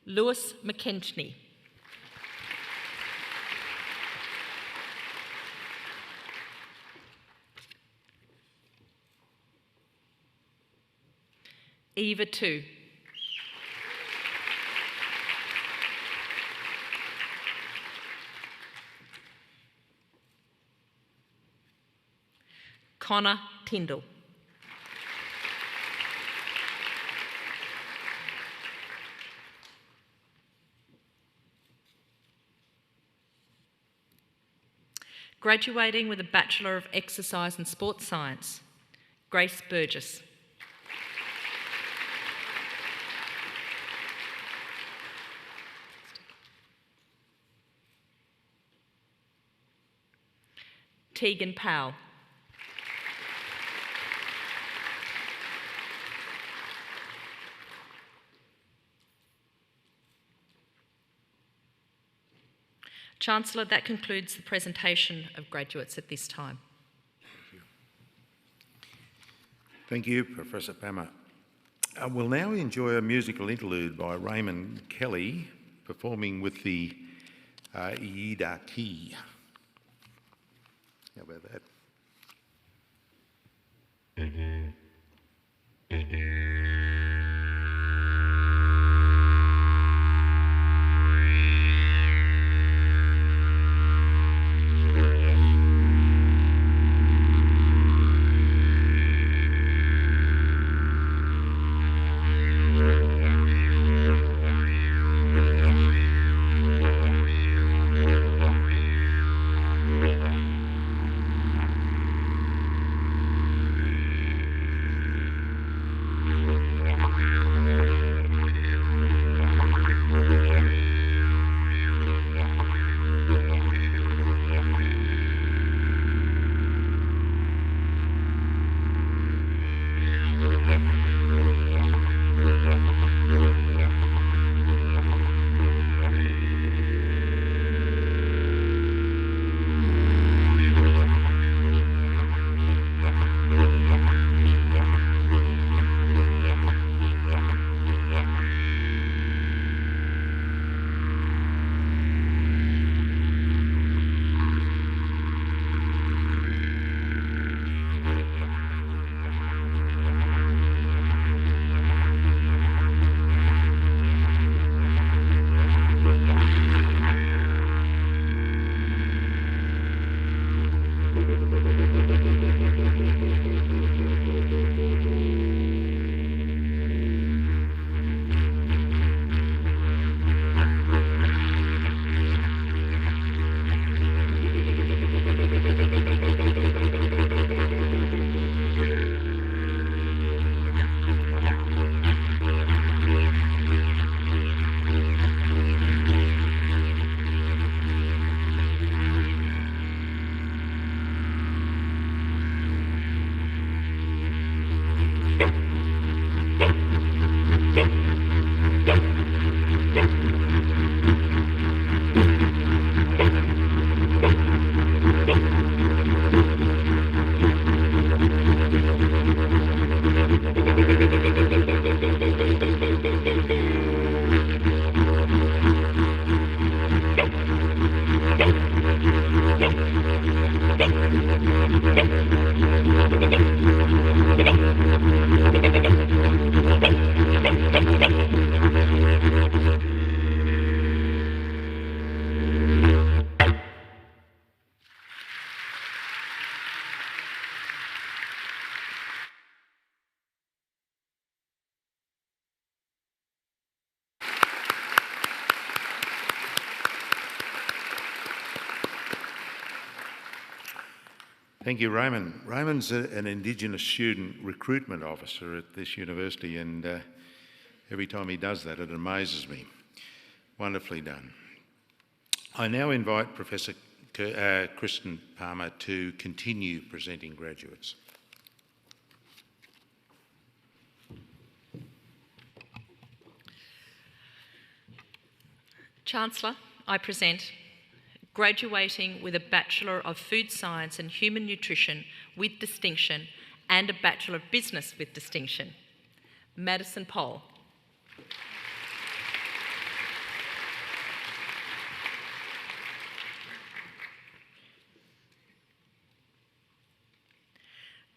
Lewis McKenchnie. Eva Tu. Connor Tyndall. Graduating with a Bachelor of Exercise and Sports Science, Grace Burgess. Tegan Powell. Chancellor, that concludes the presentation of graduates at this time. Thank you, Professor Pammer. We'll now enjoy a musical interlude by Raymond Kelly, performing with the Yida Key. How about that? Thank you, Raymond. Raymond's an Indigenous student recruitment officer at this university, and every time he does that, it amazes me. Wonderfully done. I now invite Professor Kristen Palmer to continue presenting graduates. Chancellor, I present graduating with a Bachelor of Food Science and Human Nutrition with distinction and a Bachelor of Business with distinction, Madison Poll.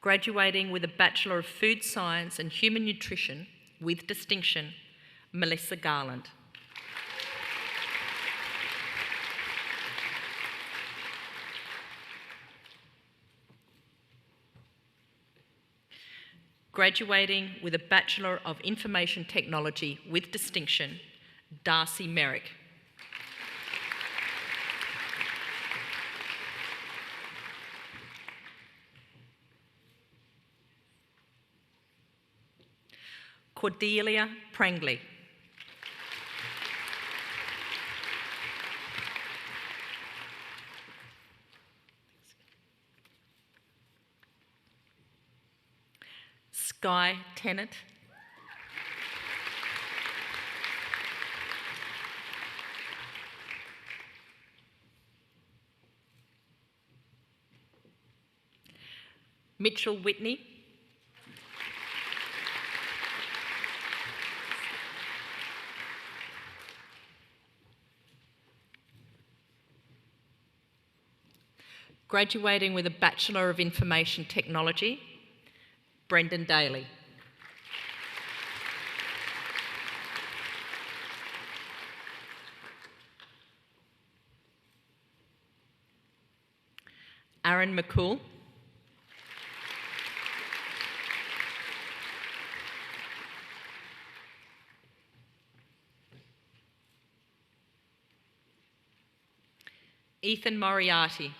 Graduating with a Bachelor of Food Science and Human Nutrition with distinction, Melissa Garland. Graduating with a Bachelor of Information Technology with distinction, Darcy Merrick. Cordelia Prangley. Sky Tennant. Mitchell Whitney. Graduating with a Bachelor of Information Technology, Brendan Daly. Aaron McCool. Ethan Moriarty.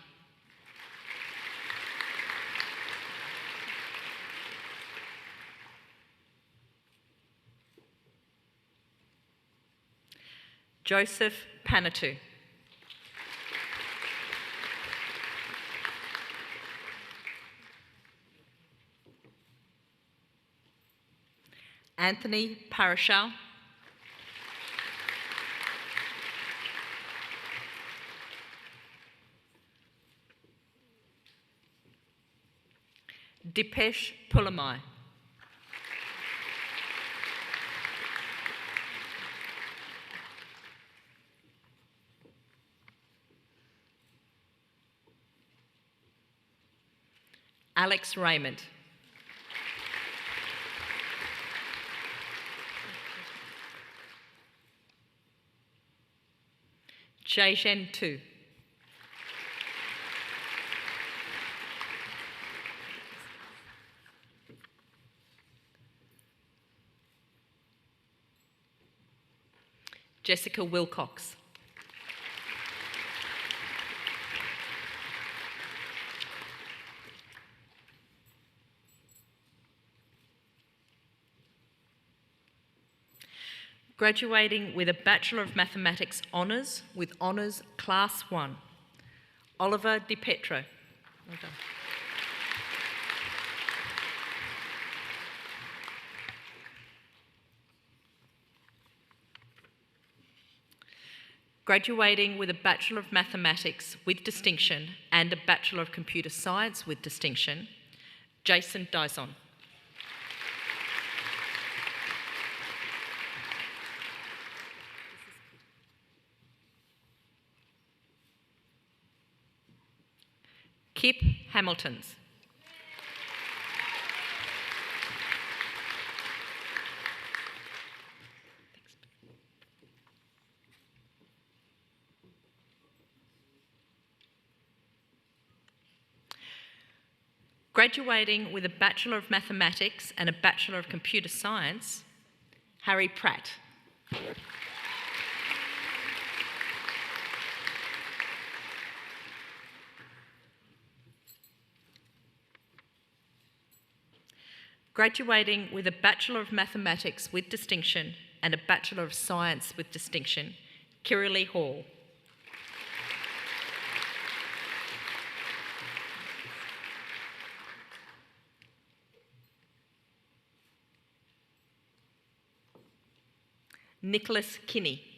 Joseph Panatu. Anthony Parashal. Dipesh Pulamai. Alex Raymond. Jaishen Tu. Jessica Wilcox. Graduating with a Bachelor of Mathematics Honours with Honours Class 1, Oliver Di Petro. Well done. Graduating with a Bachelor of Mathematics with distinction and a Bachelor of Computer Science with distinction, Jason Dyson. Kip Hamiltons. Graduating with a Bachelor of Mathematics and a Bachelor of Computer Science, Harry Pratt. Graduating with a Bachelor of Mathematics with distinction and a Bachelor of Science with distinction, Kirralie Hall. Nicholas Kinney.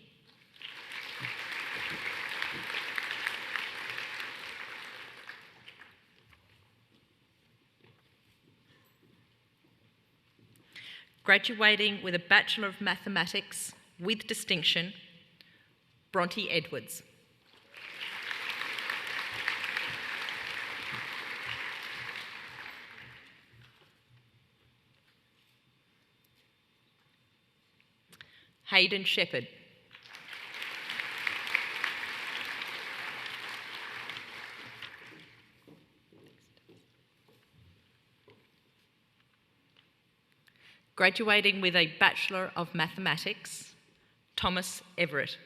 Graduating with a Bachelor of Mathematics with distinction, Bronte Edwards. Hayden Shepherd. Graduating with a Bachelor of Mathematics, Thomas Everett.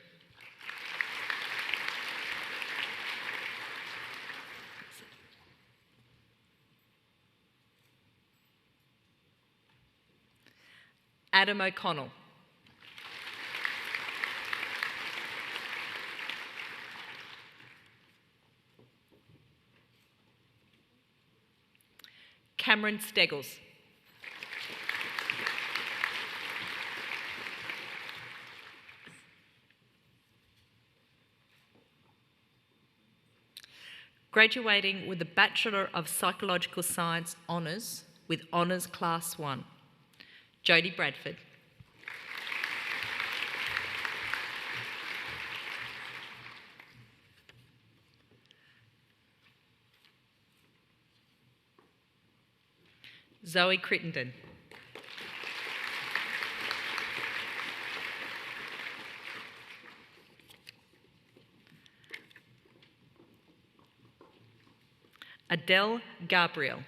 Adam O'Connell. Cameron Steggles. Graduating with a Bachelor of Psychological Science Honours with Honours Class 1, Jodie Bradford. Zoe Crittenden. Adele Gabriel.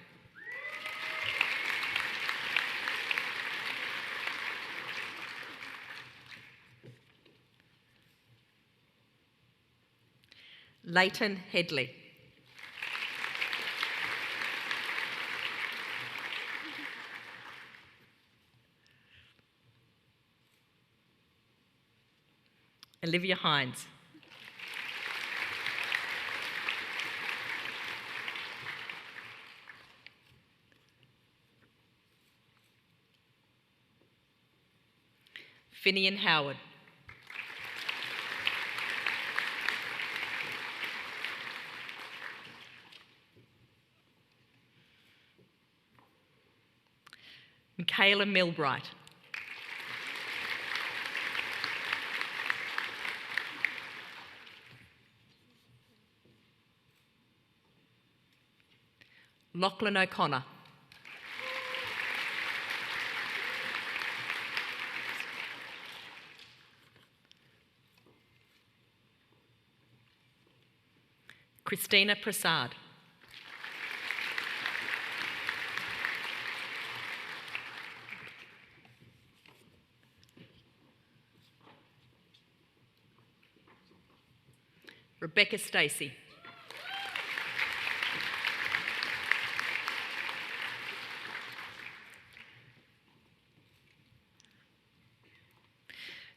Leighton Headley. Olivia Hines. Finian Howard. Michaela Milbright. Lachlan O'Connor. Christina Prasad. Rebecca Stacey.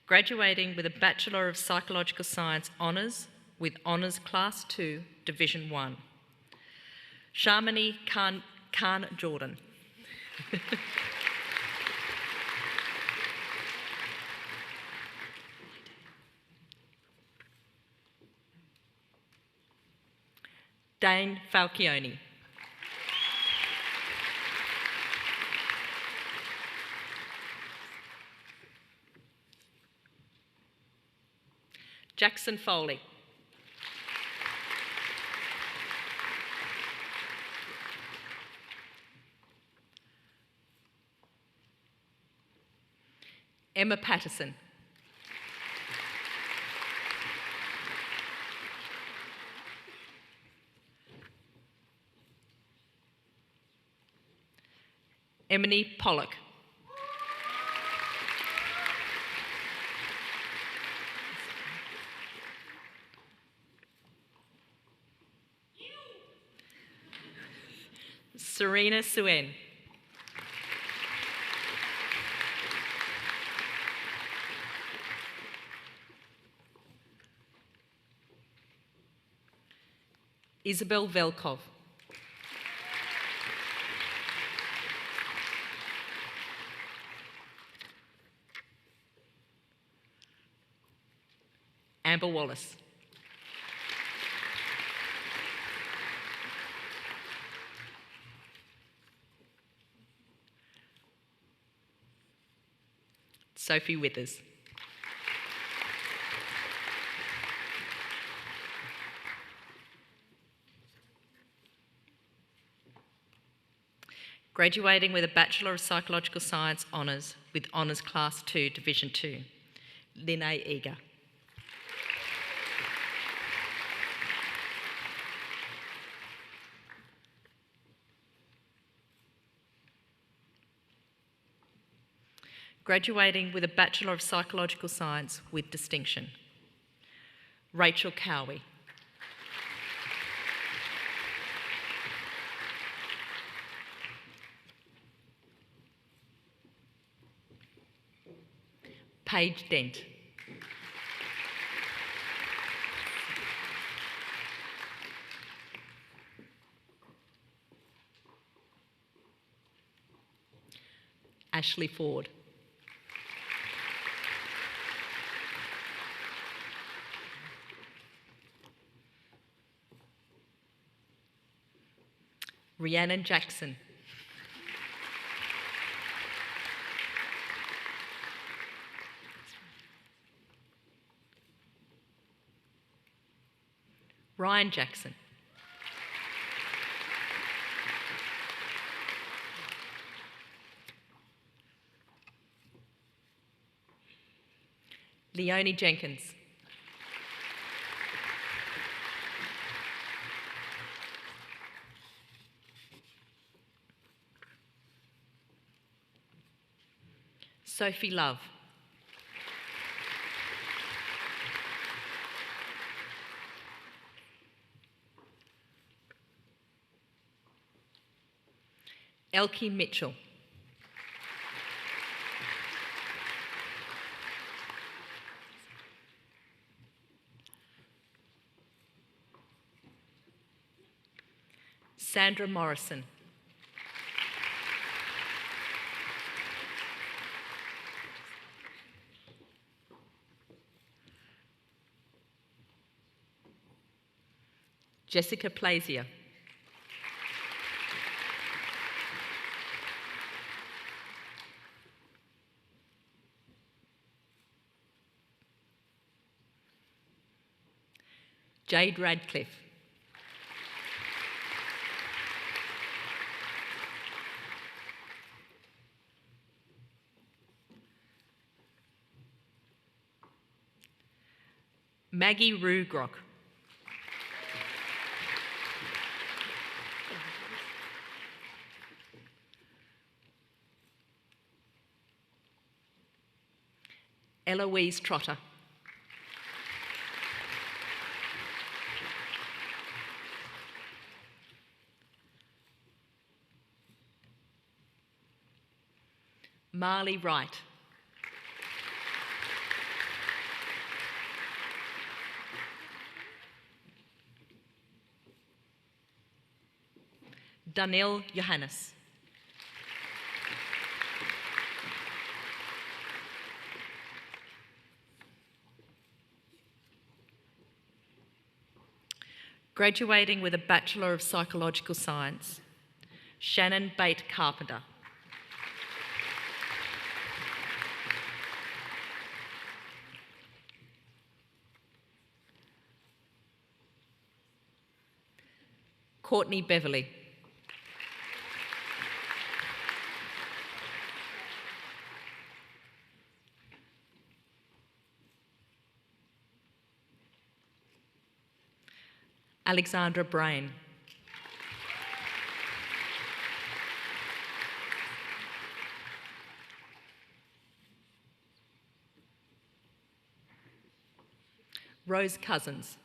Graduating with a Bachelor of Psychological Science Honours with Honours Class 2, Division 1, Sharmini Khan Jordan. Dane Falcioni. Jackson Foley. Emma Patterson. Emily Pollock. Serena Suen. Isabel Velkov. Amber Wallace. Sophie Withers. Graduating with a Bachelor of Psychological Science Honours with Honours Class 2, Division 2, Linnae Eager. Graduating with a Bachelor of Psychological Science with distinction, Rachel Cowie. Paige Dent. Ashley Ford. Rhiannon Jackson. Ryan Jackson. Leonie Jenkins. Sophie Love. Elkie Mitchell. Sandra Morrison. Jessica Plazier. Jade Radcliffe. Maggie Rugrock. Eloise Trotter. Marley Wright. Danielle Johannes. Graduating with a Bachelor of Psychological Science, Shannon Bate Carpenter. Courtney Beverley. Alexandra Brain. Rose Cousins.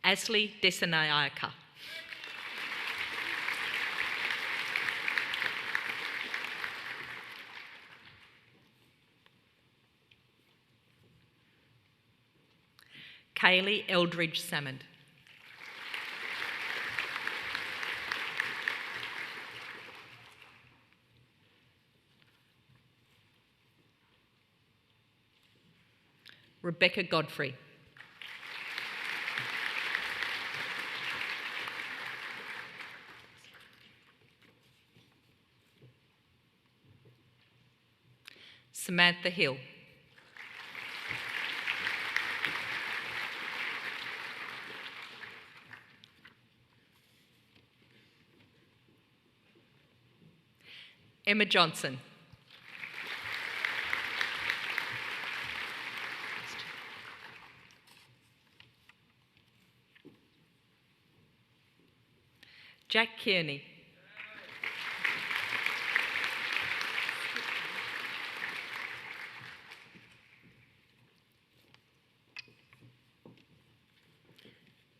Ashley Desanayaka. Kaylee Eldridge Salmond. Rebecca Godfrey. Samantha Hill. Emma Johnson. Jack Kearney.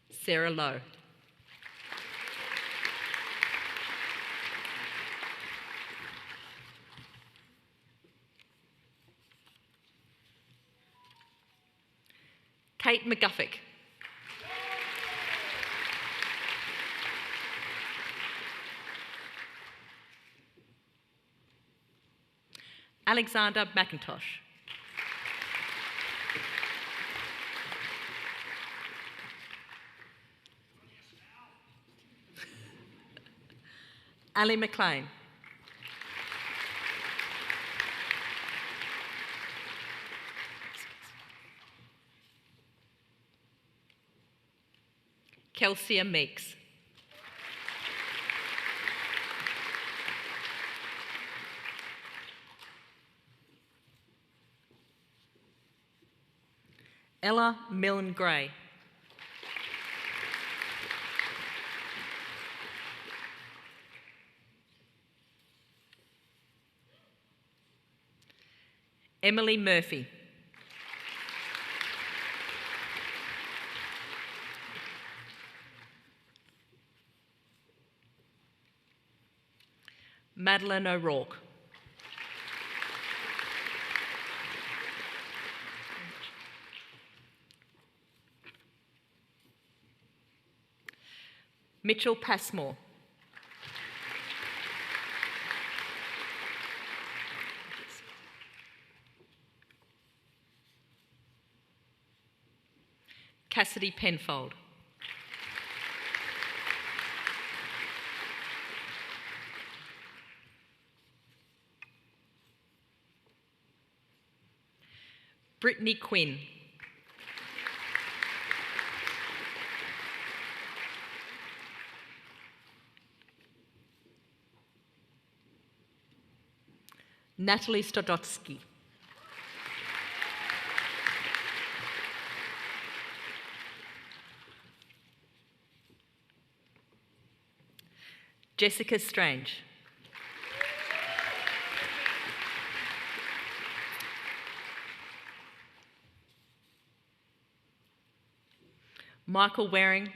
Sarah Lowe. Kate McGuffick. Alexander McIntosh. Ali McLean. Kelsia Meeks. Ella Milne Gray. Emily Murphy. Madeline O'Rourke. Mitchell Passmore. Cassidy Penfold. Brittany Quinn. Natalie Stodotsky. Jessica Strange. Michael Waring.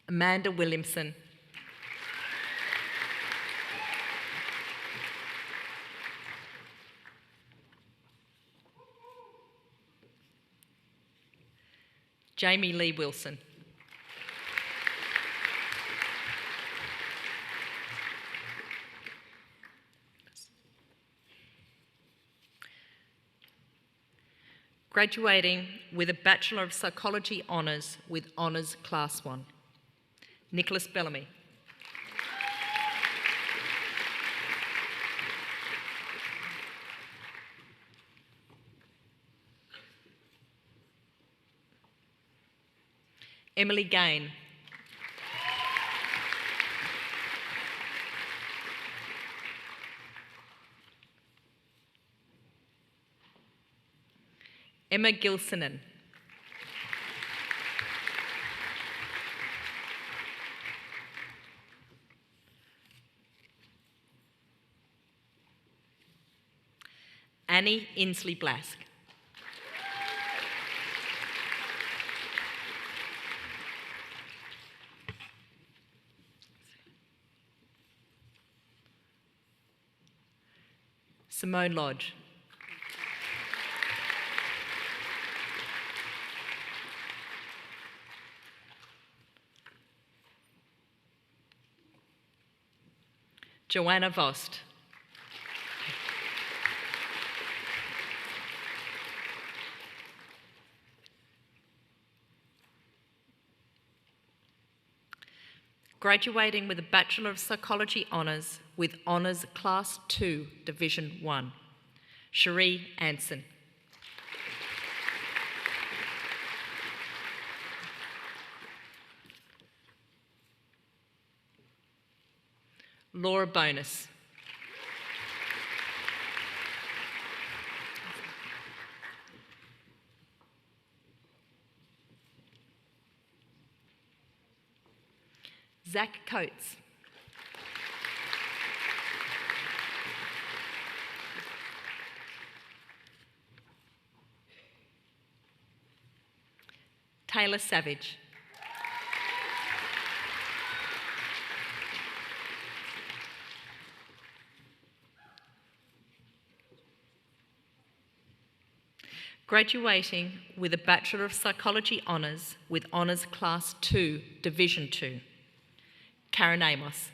Amanda Williamson. Jamie Lee Wilson. Graduating with a Bachelor of Psychology Honours with Honours Class 1. Nicholas Bellamy. Emily Gain. Emma Gilsonen. Annie Inslee Blask. Simone Lodge. Joanna Vost. Graduating with a Bachelor of Psychology Honours with Honours Class 2, Division 1. Cherie Anson. Laura Bonus. Zach Coates. Taylor Savage. Graduating with a Bachelor of Psychology Honours with Honours Class 2, Division 2. Karen Amos.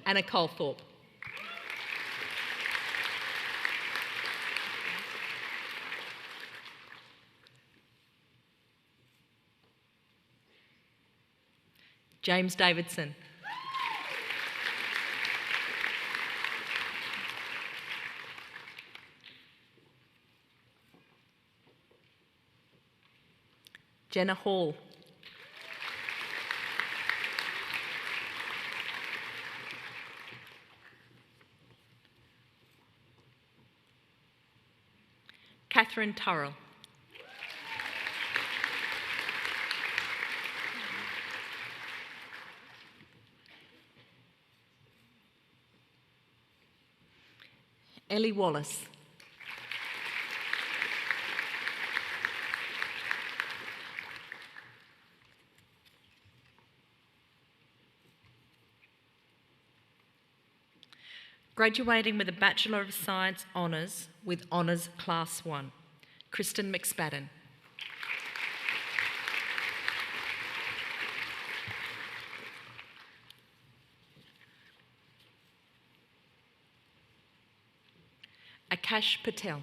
Anna Colthorpe. James Davidson. Jenna Hall. Catherine Turrell. Ellie Wallace. Graduating with a Bachelor of Science Honours with Honours Class 1, Kristen McSpadden. Akash Patel.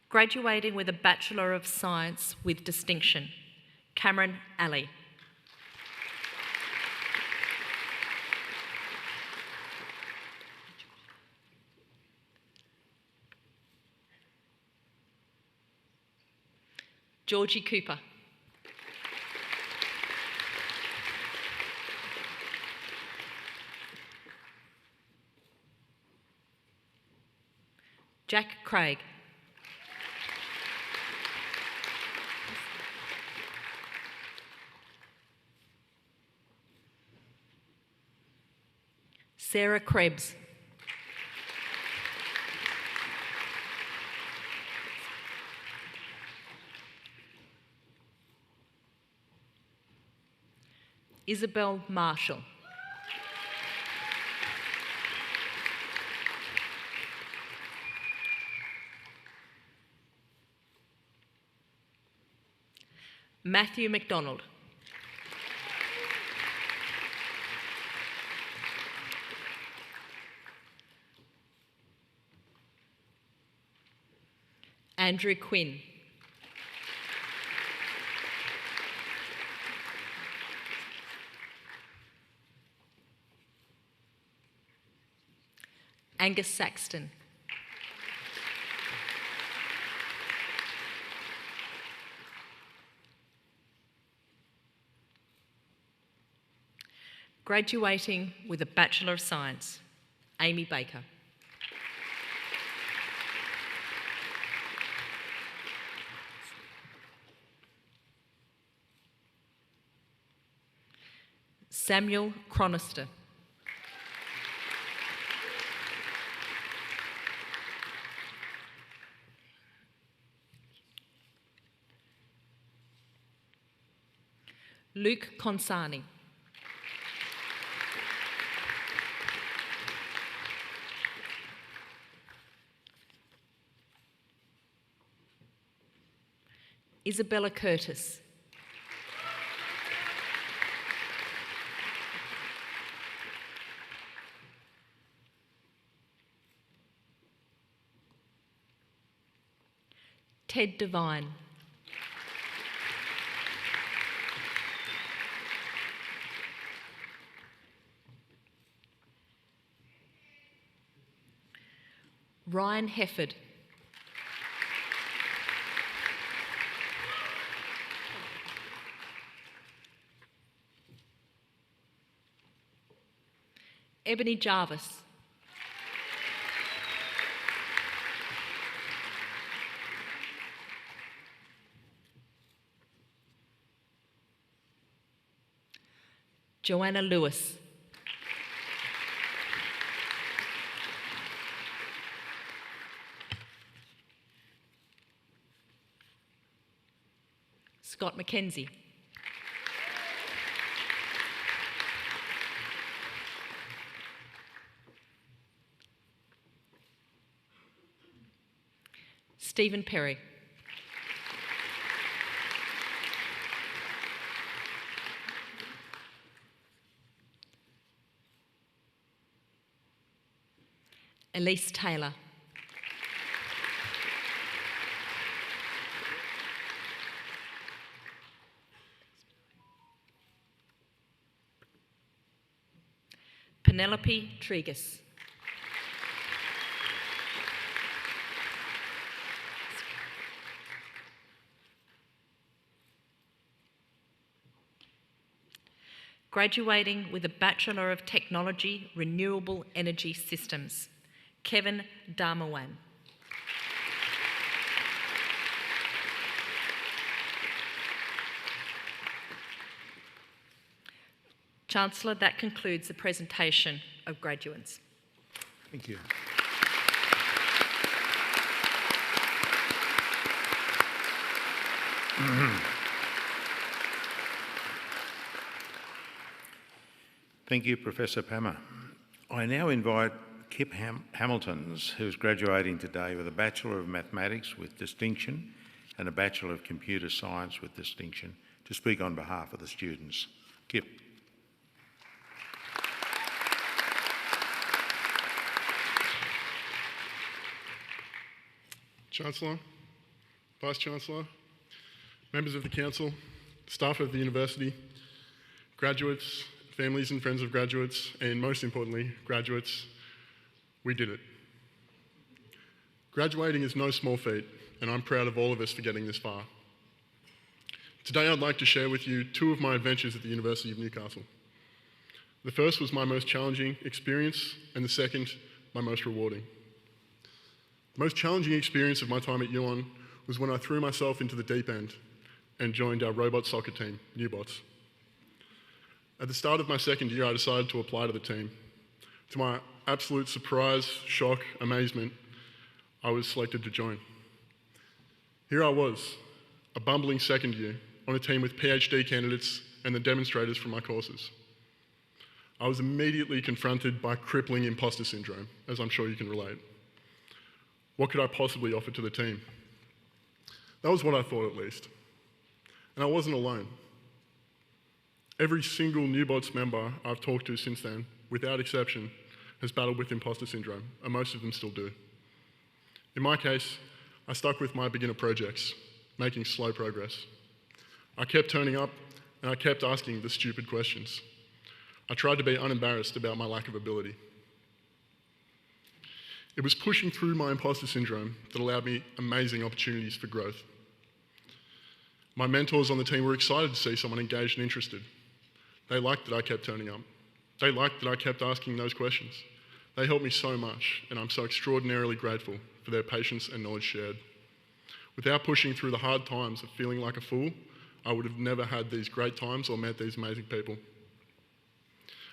Graduating with a Bachelor of Science with distinction, Cameron Ali. Georgie Cooper. Jack Craig. Sarah Krebs. Isabel Marshall. Matthew McDonald. Andrew Quinn. Angus Saxton. Graduating with a Bachelor of Science, Amy Baker. Samuel Chronister. Luke Consani. Isabella Curtis. Ted Devine. Ryan Hefford. Ebony Jarvis. Joanna Lewis. Scott McKenzie. Stephen Perry. Elise Taylor. Penelope Tregus. Graduating with a Bachelor of Technology, Renewable Energy Systems, Kevin Dharmawan. Chancellor, that concludes the presentation of graduates. Thank you. Thank you, Professor Pammer. I now invite Kip Hamiltons, who's graduating today with a Bachelor of Mathematics with distinction and a Bachelor of Computer Science with distinction, to speak on behalf of the students. Kip. Chancellor, Vice-Chancellor, members of the Council, staff of the University, graduates, families and friends of graduates, and most importantly, graduates, we did it. Graduating is no small feat, and I'm proud of all of us for getting this far. Today I'd like to share with you two of my adventures at the University of Newcastle. The first was my most challenging experience, and the second, my most rewarding. The most challenging experience of my time at UON was when I threw myself into the deep end and joined our robot soccer team, Newbots. At the start of my second year, I decided to apply to the team. To my absolute surprise, shock, amazement, I was selected to join. Here I was, a bumbling second year, on a team with PhD candidates and the demonstrators from my courses. I was immediately confronted by crippling imposter syndrome, as I'm sure you can relate. What could I possibly offer to the team? That was what I thought, at least. And I wasn't alone. Every single Newbots member I've talked to since then, without exception, has battled with imposter syndrome, and most of them still do. In my case, I stuck with my beginner projects, making slow progress. I kept turning up, and I kept asking the stupid questions. I tried to be unembarrassed about my lack of ability. It was pushing through my imposter syndrome that allowed me amazing opportunities for growth. My mentors on the team were excited to see someone engaged and interested. They liked that I kept turning up. They liked that I kept asking those questions. They helped me so much, and I'm so extraordinarily grateful for their patience and knowledge shared. Without pushing through the hard times of feeling like a fool, I would have never had these great times or met these amazing people.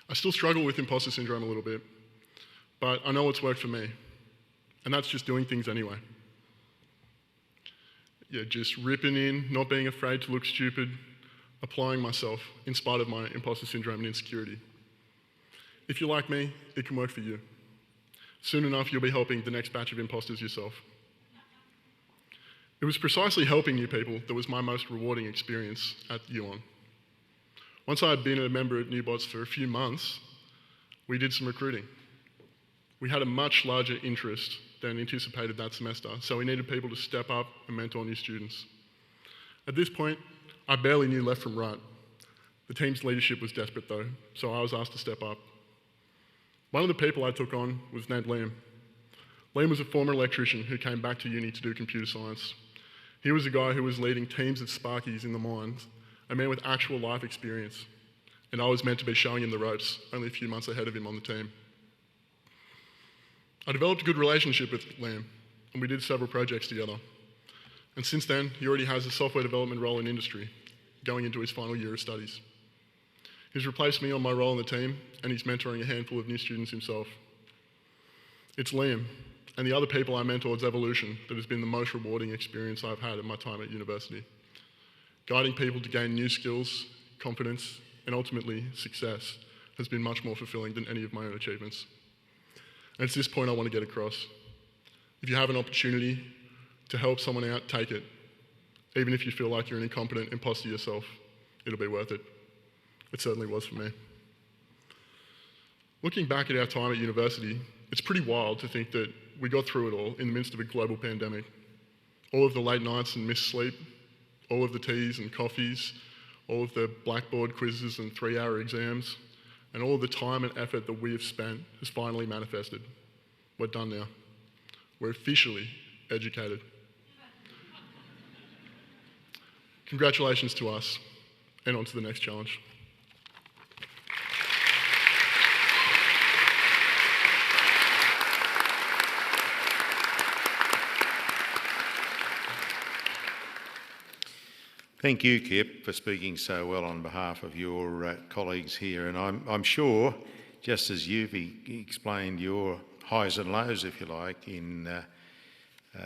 I still struggle with imposter syndrome a little bit, but I know what's worked for me, and that's just doing things anyway. Yeah, just ripping in, not being afraid to look stupid, applying myself in spite of my imposter syndrome and insecurity. If you're like me, it can work for you. Soon enough, you'll be helping the next batch of imposters yourself. It was precisely helping new people that was my most rewarding experience at UON. Once I had been a member at Newbots for a few months, we did some recruiting. We had a much larger interest than anticipated that semester, so we needed people to step up and mentor new students. At this point, I barely knew left from right. The team's leadership was desperate though, so I was asked to step up. One of the people I took on was named Liam. Liam was a former electrician who came back to uni to do computer science. He was a guy who was leading teams of Sparkies in the mines, a man with actual life experience, and I was meant to be showing him the ropes, only a few months ahead of him on the team. I developed a good relationship with Liam, and we did several projects together. And since then, he already has a software development role in industry, going into his final year of studies. He's replaced me on my role in the team, and he's mentoring a handful of new students himself. It's Liam and the other people I mentored's evolution that has been the most rewarding experience I've had in my time at university. Guiding people to gain new skills, confidence, and ultimately success has been much more fulfilling than any of my own achievements. And it's this point I want to get across. If you have an opportunity, to help someone out, take it. Even if you feel like you're an incompetent imposter yourself, it'll be worth it. It certainly was for me. Looking back at our time at university, it's pretty wild to think that we got through it all in the midst of a global pandemic. All of the late nights and missed sleep, all of the teas and coffees, all of the blackboard quizzes and 3-hour exams, and all of the time and effort that we have spent has finally manifested. We're done now. We're officially educated. Congratulations to us, and on to the next challenge. Thank you, Kip, for speaking so well on behalf of your colleagues here. And I'm sure, just as you've explained your highs and lows, if you like, in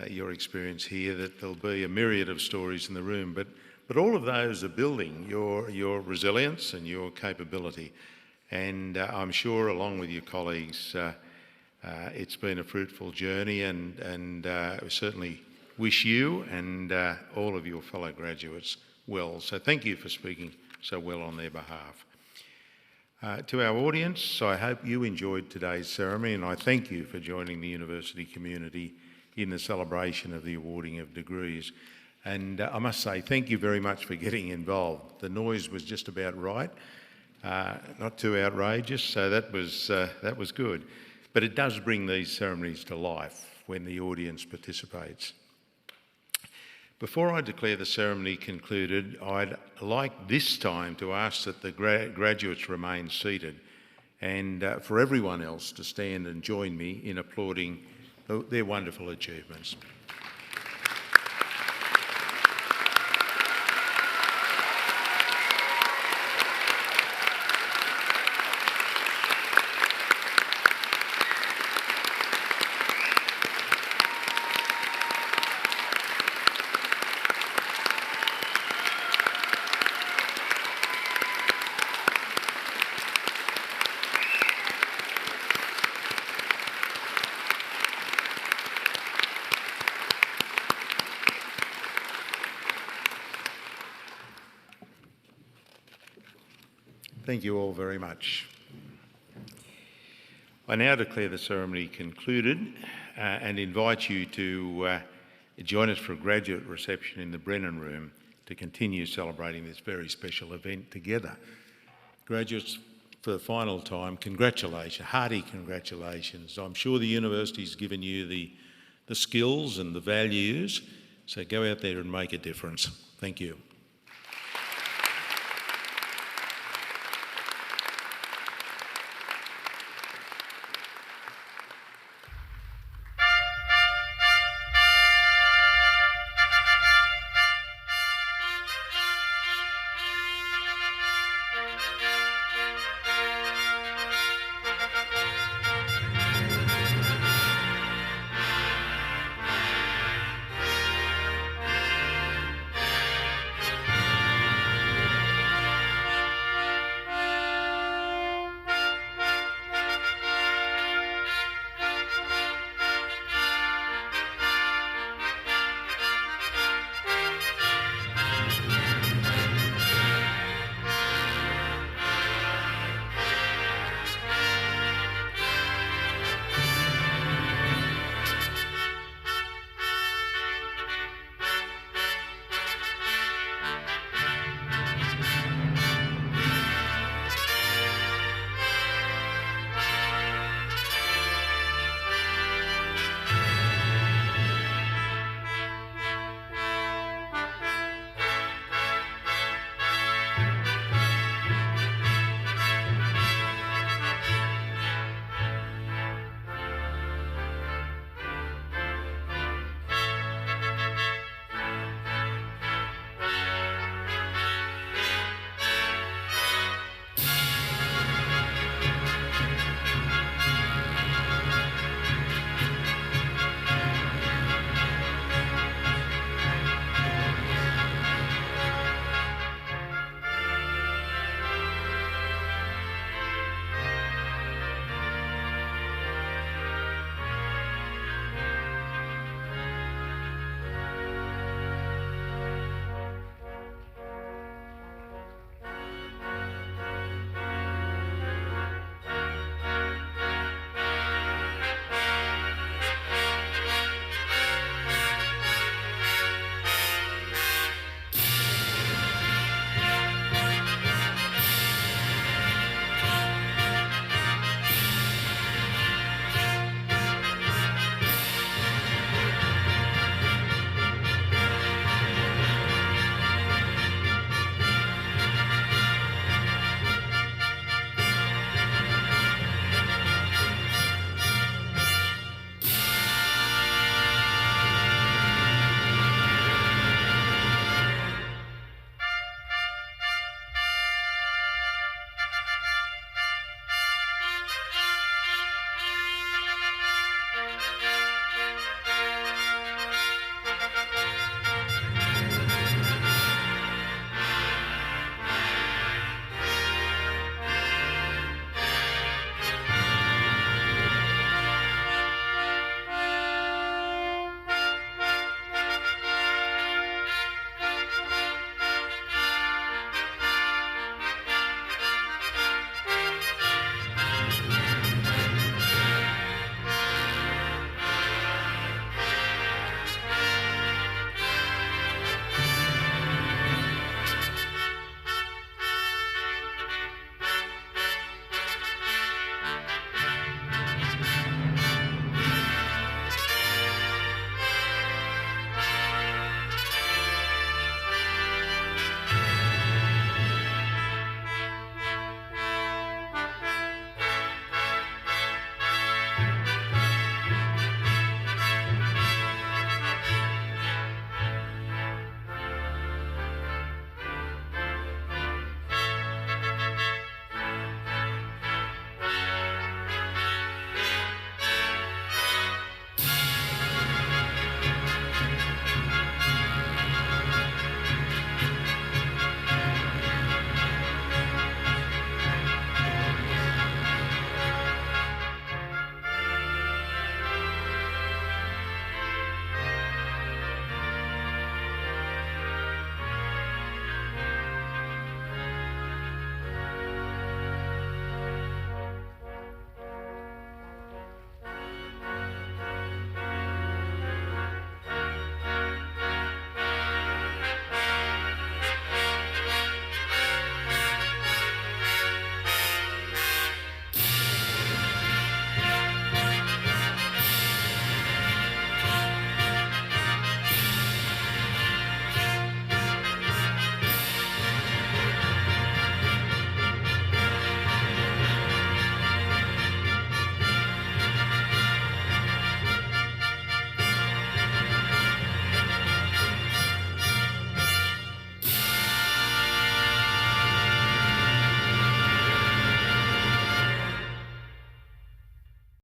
your experience here, that there'll be a myriad of stories in the room. But all of those are building your resilience and your capability. And I'm sure, along with your colleagues, it's been a fruitful journey, and we certainly wish you and all of your fellow graduates well. So thank you for speaking so well on their behalf. To our audience, I hope you enjoyed today's ceremony, and I thank you for joining the university community in the celebration of the awarding of degrees. And I must say thank you very much for getting involved. The noise was just about right, not too outrageous, so that was good. But it does bring these ceremonies to life when the audience participates. Before I declare the ceremony concluded, I'd like this time to ask that the graduates remain seated, and for everyone else to stand and join me in applauding their wonderful achievements. Thank you all very much. I now declare the ceremony concluded and invite you to join us for a graduate reception in the Brennan Room to continue celebrating this very special event together. Graduates, for the final time, congratulations, hearty congratulations. I'm sure the university's given you the skills and the values, so go out there and make a difference. Thank you.